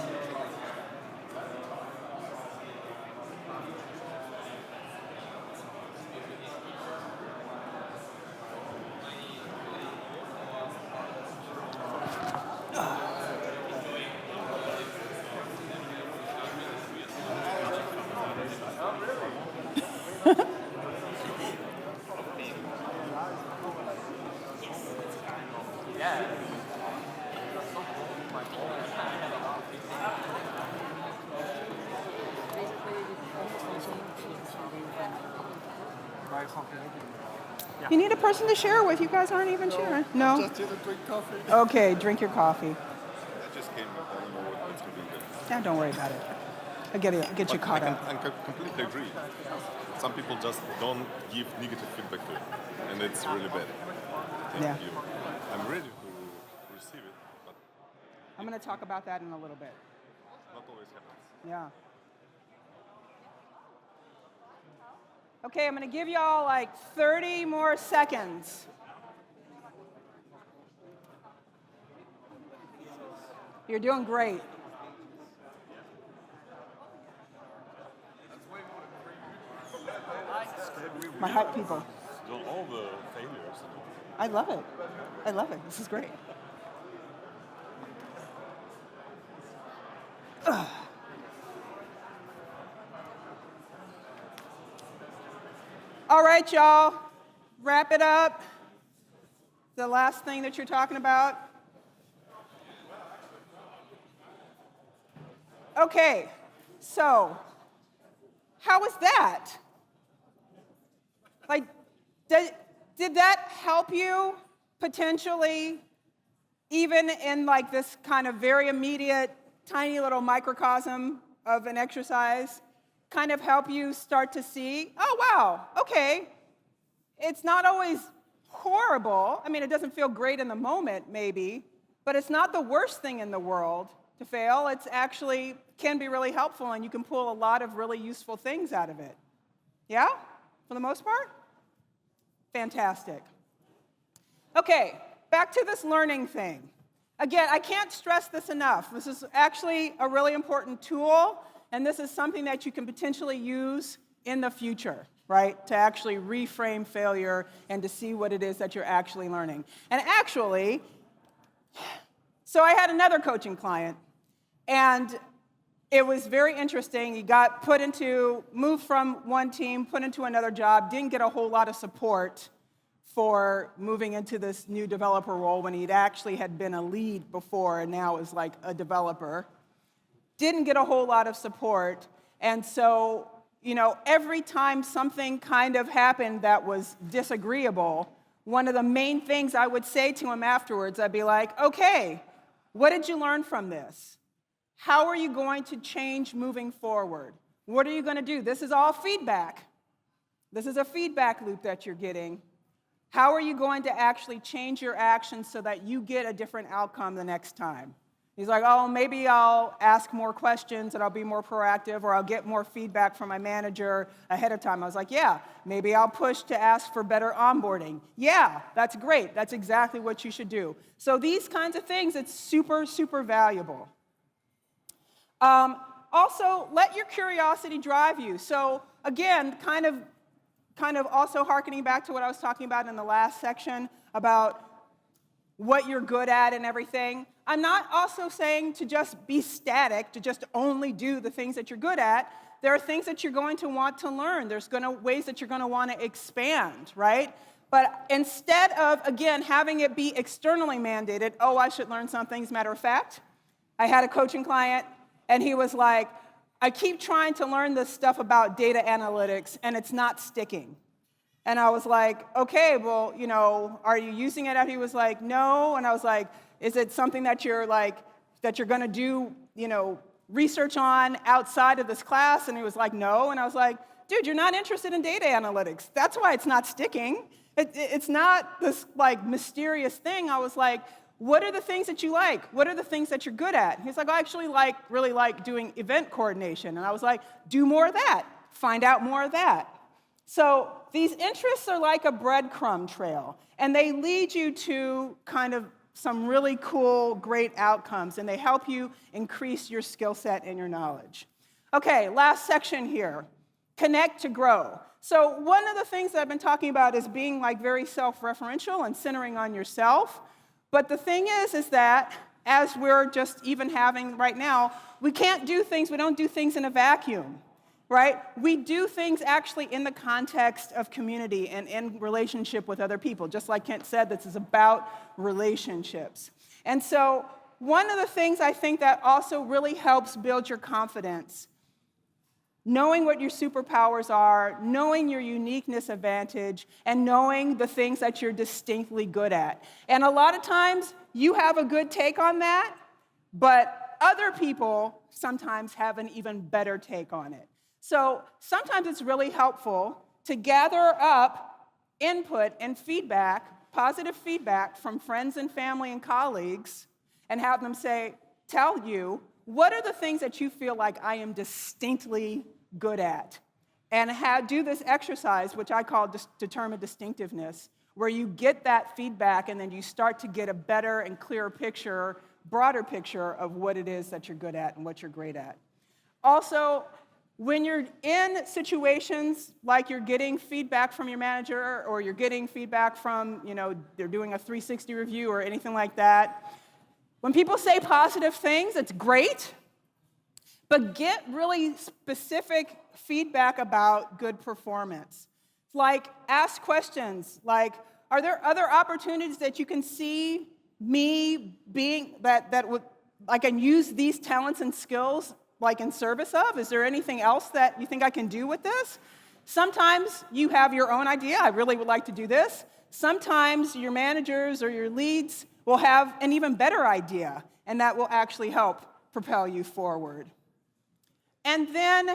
You need a person to share with. You guys aren't even sharing. No? Just here to drink coffee. Okay, drink your coffee. I just came. I don't know what's going to be good. Yeah, don't worry about it. I'll get you caught up. I completely agree. Some people just don't give negative feedback to it, and it's really bad. Yeah. I'm ready to receive it, but I'm going to talk about that in a little bit. not always happens. Yeah. Okay, I'm going to give y'all like 30 more seconds. You're doing great. My hype people. Done all the failures. I love it. I love it. This is great. Ugh. All right, y'all. Wrap it up. The last thing that you're talking about. Okay, so how was that? Like, did that help you potentially, even in like this kind of very immediate, tiny little microcosm of an exercise, kind of help you start to see, oh, wow, okay, it's not always horrible. I mean, it doesn't feel great in the moment, maybe, but it's not the worst thing in the world to fail. It's actually can be really helpful, and you can pull a lot of really useful things out of it. Yeah? For the most part? Fantastic. Okay, back to this learning thing. Again, I can't stress this enough. This is actually a really important tool, and this is something that you can potentially use in the future, right? To actually reframe failure and to see what it is that you're actually learning. And actually, so I had another coaching client, and it was very interesting. He got moved from one team, put into another job, didn't get a whole lot of support for moving into this new developer role when he'd actually had been a lead before and now is like a developer. Didn't get a whole lot of support. And so, every time something kind of happened that was disagreeable, one of the main things I would say to him afterwards, I'd be like, okay, what did you learn from this? How are you going to change moving forward? What are you going to do? This is all feedback. This is a feedback loop that you're getting. How are you going to actually change your actions so that you get a different outcome the next time? He's like, oh, maybe I'll ask more questions and I'll be more proactive, or I'll get more feedback from my manager ahead of time. I was like, yeah, maybe I'll push to ask for better onboarding. Yeah, that's great. That's exactly what you should do. So these kinds of things, it's super, super valuable. Also, let your curiosity drive you. So again, kind of also hearkening back to what I was talking about in the last section about what you're good at and everything. I'm not also saying to just be static, to just only do the things that you're good at. There are things that you're going to want to learn. There's ways that you're going to want to expand, right? But instead of, again, having it be externally mandated, oh, I should learn something, as a matter of fact, I had a coaching client, and he was like, I keep trying to learn this stuff about data analytics, and it's not sticking. And I was like, okay, well, are you using it? And he was like, no. And I was like, is it something that you're going to do, research on outside of this class? And he was like, no. And I was like, dude, you're not interested in data analytics. That's why it's not sticking. It's not this mysterious thing. I was like, what are the things that you like? What are the things that you're good at? He's like, I actually really like doing event coordination. And I was like, do more of that. Find out more of that. So these interests are like a breadcrumb trail, and they lead you to kind of some really cool, great outcomes, and they help you increase your skill set and your knowledge. Okay, last section here, connect to grow. So one of the things that I've been talking about is being very self-referential and centering on yourself. But the thing is that as we're just even having right now, we don't do things in a vacuum, right? We do things actually in the context of community and in relationship with other people. Just like Kent said, this is about relationships. And so one of the things I think that also really helps build your confidence, knowing what your superpowers are, knowing your uniqueness advantage, and knowing the things that you're distinctly good at. And a lot of times, you have a good take on that, but other people sometimes have an even better take on it. So sometimes it's really helpful to gather up input and feedback, positive feedback from friends and family and colleagues, and have them tell you, what are the things that you feel like I am distinctly good at? And do this exercise, which I call determined distinctiveness, where you get that feedback and then you start to get a better and clearer picture, broader picture of what it is that you're good at and what you're great at. Also, When you're in situations like you're getting feedback from your manager or you're getting feedback from, they're doing a 360 review or anything like that, when people say positive things, it's great, but get really specific feedback about good performance. Like, ask questions like, are there other opportunities that you can see me being, that would, I can use these talents and skills like in service of? Is there anything else that you think I can do with this? Sometimes you have your own idea. I really would like to do this. Sometimes your managers or your leads will have an even better idea, and that will actually help propel you forward. And then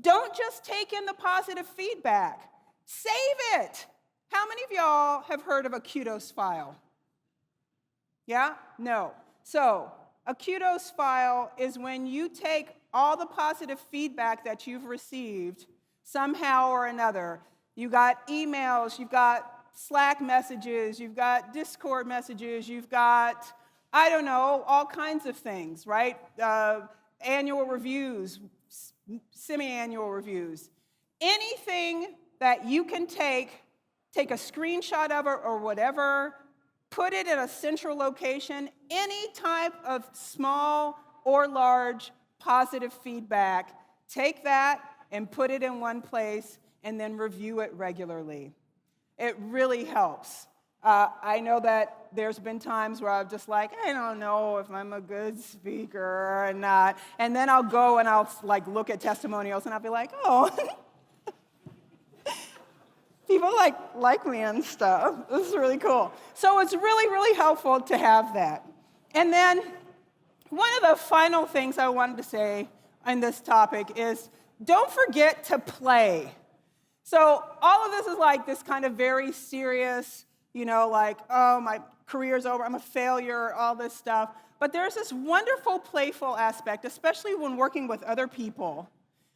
don't just take in the positive feedback. Save it. How many of y'all have heard of a kudos file? Yeah? No. So, a kudos file is when you take all the positive feedback that you've received somehow or another. You got emails, you've got Slack messages, you've got Discord messages, you've got, I don't know, all kinds of things, right? Annual reviews, semi-annual reviews. Anything that you can take a screenshot of it or whatever, put it in a central location. Any type of small or large positive feedback, take that and put it in one place and then review it regularly. It really helps. I know that there's been times where I'm just like, I don't know if I'm a good speaker or not. And then I'll go and I'll look at testimonials and I'll be like, oh, people like me and stuff. This is really cool. So it's really, really helpful to have that. And then one of the final things I wanted to say on this topic is don't forget to play. So all of this is like this kind of very serious, oh, my career's over, I'm a failure, all this stuff. But there's this wonderful playful aspect, especially when working with other people,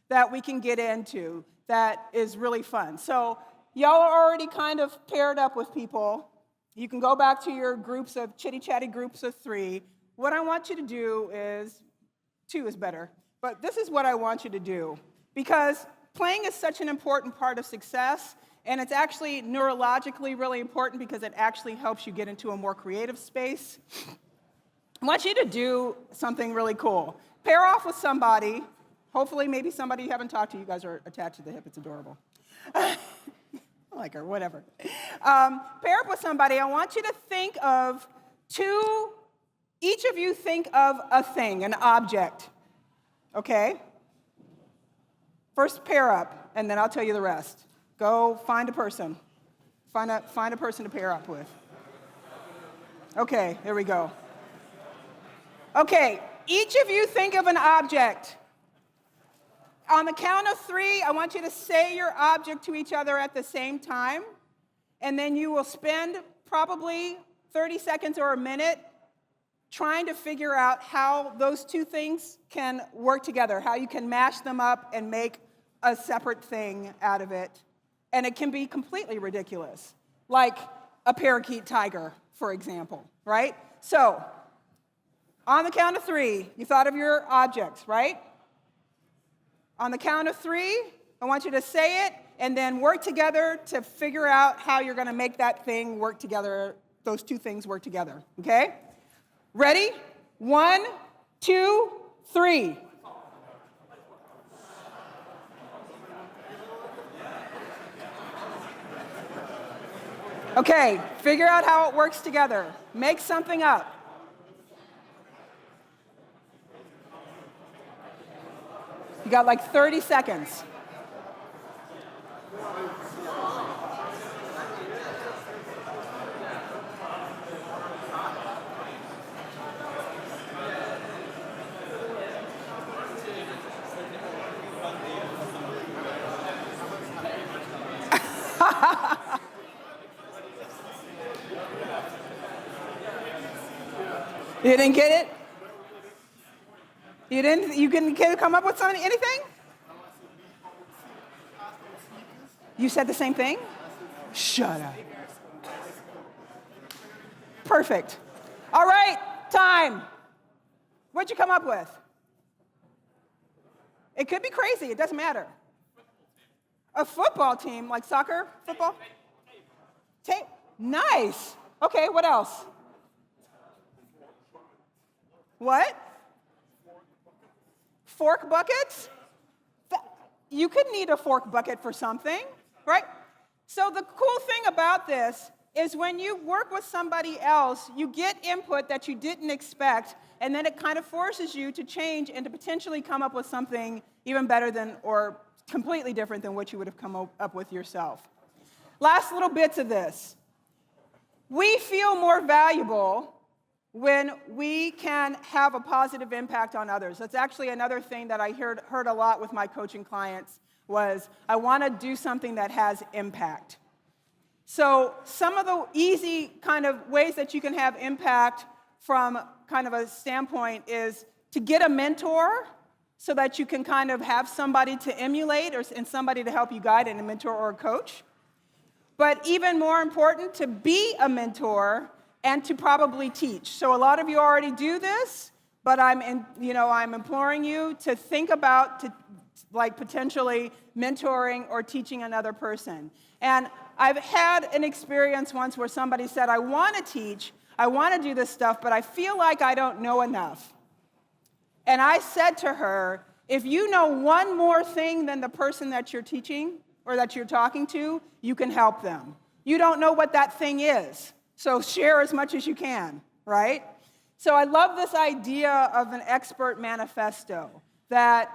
that we can get into that is really fun. So y'all are already kind of paired up with people. You can go back to your groups of chitty-chatty groups of 3. What I want you to do is, 2 is better, but this is what I want you to do. Because playing is such an important part of success, and it's actually neurologically really important because it actually helps you get into a more creative space. I want you to do something really cool. Pair off with somebody, hopefully maybe somebody you haven't talked to. You guys are attached to the hip, it's adorable. I like her, whatever. Pair up with somebody. I want you to think of 2, each of you think of a thing, an object, okay? First pair up, and then I'll tell you the rest. Go find a person. Find a person to pair up with. Okay, here we go. Okay, each of you think of an object. On the count of 3, I want you to say your object to each other at the same time, and then you will spend probably 30 seconds or a minute trying to figure out how those 2 things can work together, how you can mash them up and make a separate thing out of it. And it can be completely ridiculous, like a parakeet tiger, for example, right? So, on the count of 3, you thought of your objects, right? On the count of 3, I want you to say it and then work together to figure out how you're going to make that thing work together, those 2 things work together, okay? Ready? 1, 2, 3. Okay, figure out how it works together. Make something up. You got like 30 seconds. You didn't get it? You couldn't come up with anything? You said the same thing? Shut up. Perfect. All right, time. What'd you come up with? It could be crazy. It doesn't matter. A football team, like soccer, football? Tape. Nice. Okay, what else? What? Fork buckets? You could need a fork bucket for something, right? So the cool thing about this is when you work with somebody else, you get input that you didn't expect, and then it kind of forces you to change and to potentially come up with something even better than or completely different than what you would have come up with yourself. Last little bits of this. We feel more valuable when we can have a positive impact on others. That's actually another thing that I heard a lot with my coaching clients was, I want to do something that has impact. So some of the easy kind of ways that you can have impact from kind of a standpoint is to get a mentor so that you can kind of have somebody to emulate and somebody to help you guide and a mentor or a coach. But even more important, to be a mentor and to probably teach. So a lot of you already do this, but I'm imploring you to think about like potentially mentoring or teaching another person. And I've had an experience once where somebody said, I want to teach, I want to do this stuff, but I feel like I don't know enough. And I said to her, if you know one more thing than the person that you're teaching or that you're talking to, you can help them. You don't know what that thing is, so share as much as you can, right? So I love this idea of an expert manifesto, that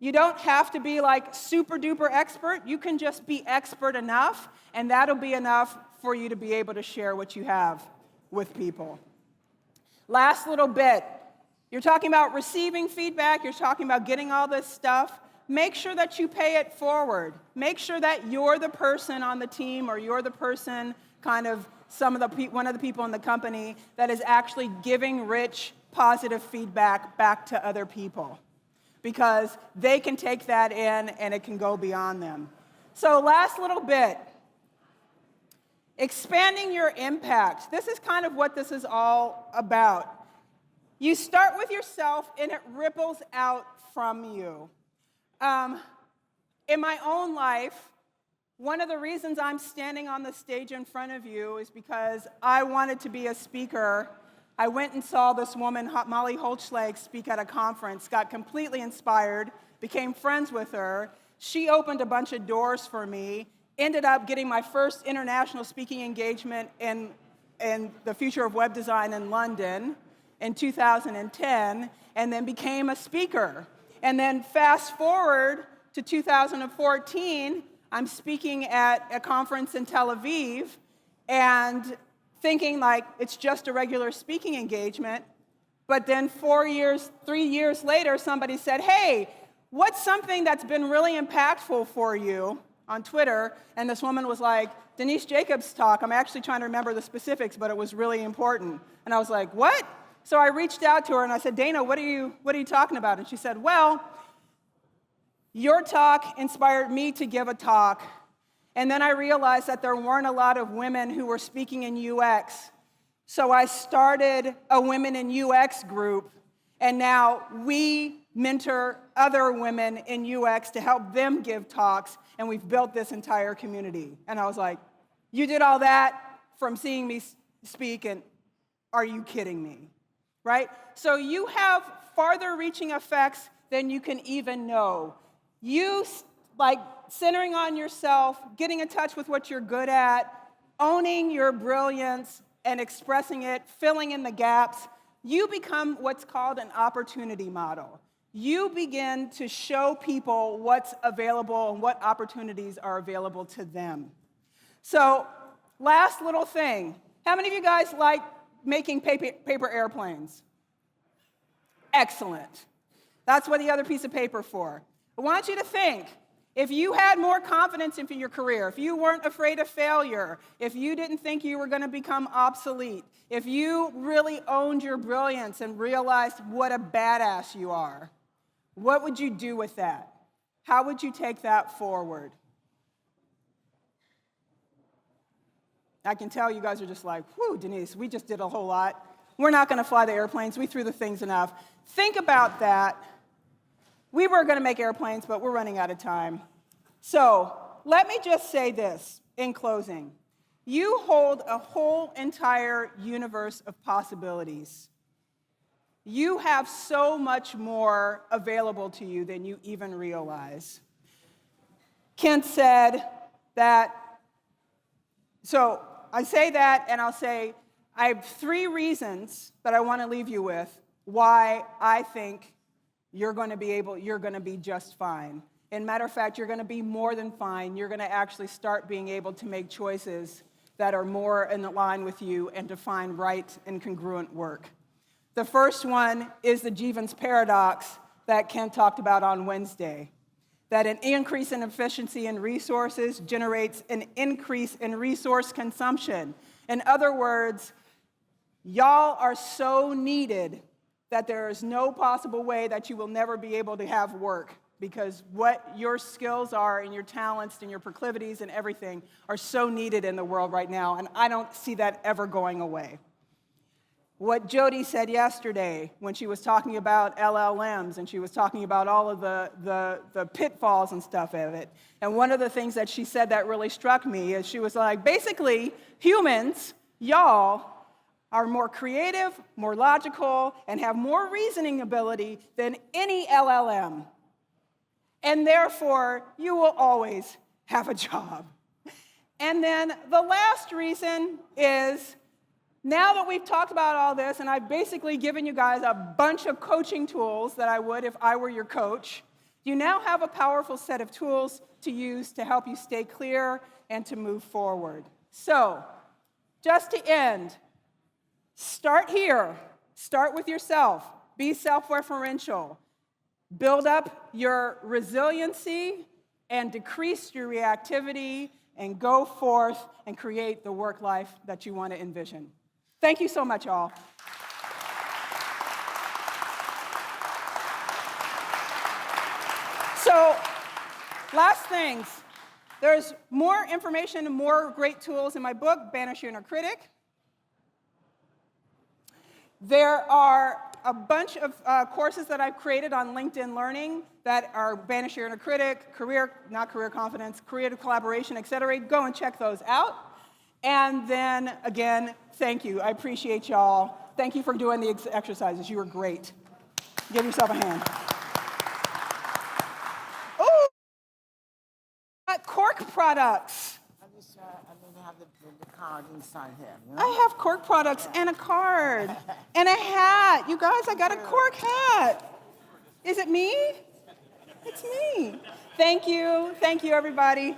you don't have to be like super duper expert. You can just be expert enough, and that'll be enough for you to be able to share what you have with people. Last little bit. You're talking about receiving feedback. You're talking about getting all this stuff. Make sure that you pay it forward. Make sure that you're the person on the team or you're the person kind of one of the people in the company that is actually giving rich, positive feedback back to other people, because they can take that in and it can go beyond them. So last little bit, expanding your impact. This is kind of what this is all about. You start with yourself and it ripples out from you. In my own life, one of the reasons I'm standing on the stage in front of you is because I wanted to be a speaker. I went and saw this woman, Molly Holzschlag, speak at a conference, got completely inspired, became friends with her. She opened a bunch of doors for me, ended up getting my first international speaking engagement in the future of web design in London in 2010, and then became a speaker. And then fast forward to 2014, I'm speaking at a conference in Tel Aviv, and thinking like it's just a regular speaking engagement. But then 3 years later, somebody said, hey, what's something that's been really impactful for you on Twitter? And this woman was like, Denise Jacobs' talk. I'm actually trying to remember the specifics, but it was really important. And I was like, what? So I reached out to her and I said, Dana, what are you talking about? And she said, well, your talk inspired me to give a talk. And then I realized that there weren't a lot of women who were speaking in UX. So I started a Women in UX group, and now we mentor other women in UX to help them give talks, and we've built this entire community. And I was like, you did all that from seeing me speak, and are you kidding me? Right? So you have farther reaching effects than you can even know. You, like, centering on yourself, getting in touch with what you're good at, owning your brilliance and expressing it, filling in the gaps, you become what's called an opportunity model. You begin to show people what's available and what opportunities are available to them. So, last little thing. How many of you guys like making paper airplanes? Excellent. That's what the other piece of paper for. I want you to think, if you had more confidence in your career, if you weren't afraid of failure, if you didn't think you were going to become obsolete, if you really owned your brilliance and realized what a badass you are, what would you do with that? How would you take that forward? I can tell you guys are just like, whew, Denise, we just did a whole lot. We're not going to fly the airplanes. We threw the things enough. Think about that. We were going to make airplanes, but we're running out of time. So let me just say this in closing. You hold a whole entire universe of possibilities. You have so much more available to you than you even realize. Kent said that, so I say that and I'll say, I have 3 reasons that I want to leave you with why I think you're going to be just fine. And matter of fact, you're going to be more than fine. You're going to actually start being able to make choices that are more in line with you and to find right and congruent work. The first one is the Jevons paradox that Ken talked about on Wednesday, that an increase in efficiency in resources generates an increase in resource consumption. In other words, y'all are so needed that there is no possible way that you will never be able to have work, because what your skills are and your talents and your proclivities and everything are so needed in the world right now, and I don't see that ever going away. What Jody said yesterday when she was talking about LLMs and she was talking about all of the pitfalls and stuff of it, and one of the things that she said that really struck me is she was like, basically, humans, y'all, are more creative, more logical, and have more reasoning ability than any LLM. And therefore, you will always have a job. And then the last reason is, now that we've talked about all this, and I've basically given you guys a bunch of coaching tools that I would if I were your coach, you now have a powerful set of tools to use to help you stay clear and to move forward. So, just to end, start here. Start with yourself. Be self-referential. Build up your resiliency and decrease your reactivity and go forth and create the work life that you want to envision. Thank you so much, all. So, last things. There's more information and more great tools in my book, Banish Your Inner Critic. There are a bunch of courses that I've created on LinkedIn Learning that are Banish Your Inner Critic, career confidence, creative collaboration, et cetera. Go and check those out. And then, again, thank you. I appreciate y'all. Thank you for doing the exercises. You were great. Give yourself a hand. Oh, cork products. I didn't have the card inside here. You I have cork products and a card and a hat. You guys, I got a cork hat. Is it me? It's me. Thank you. Thank you, everybody.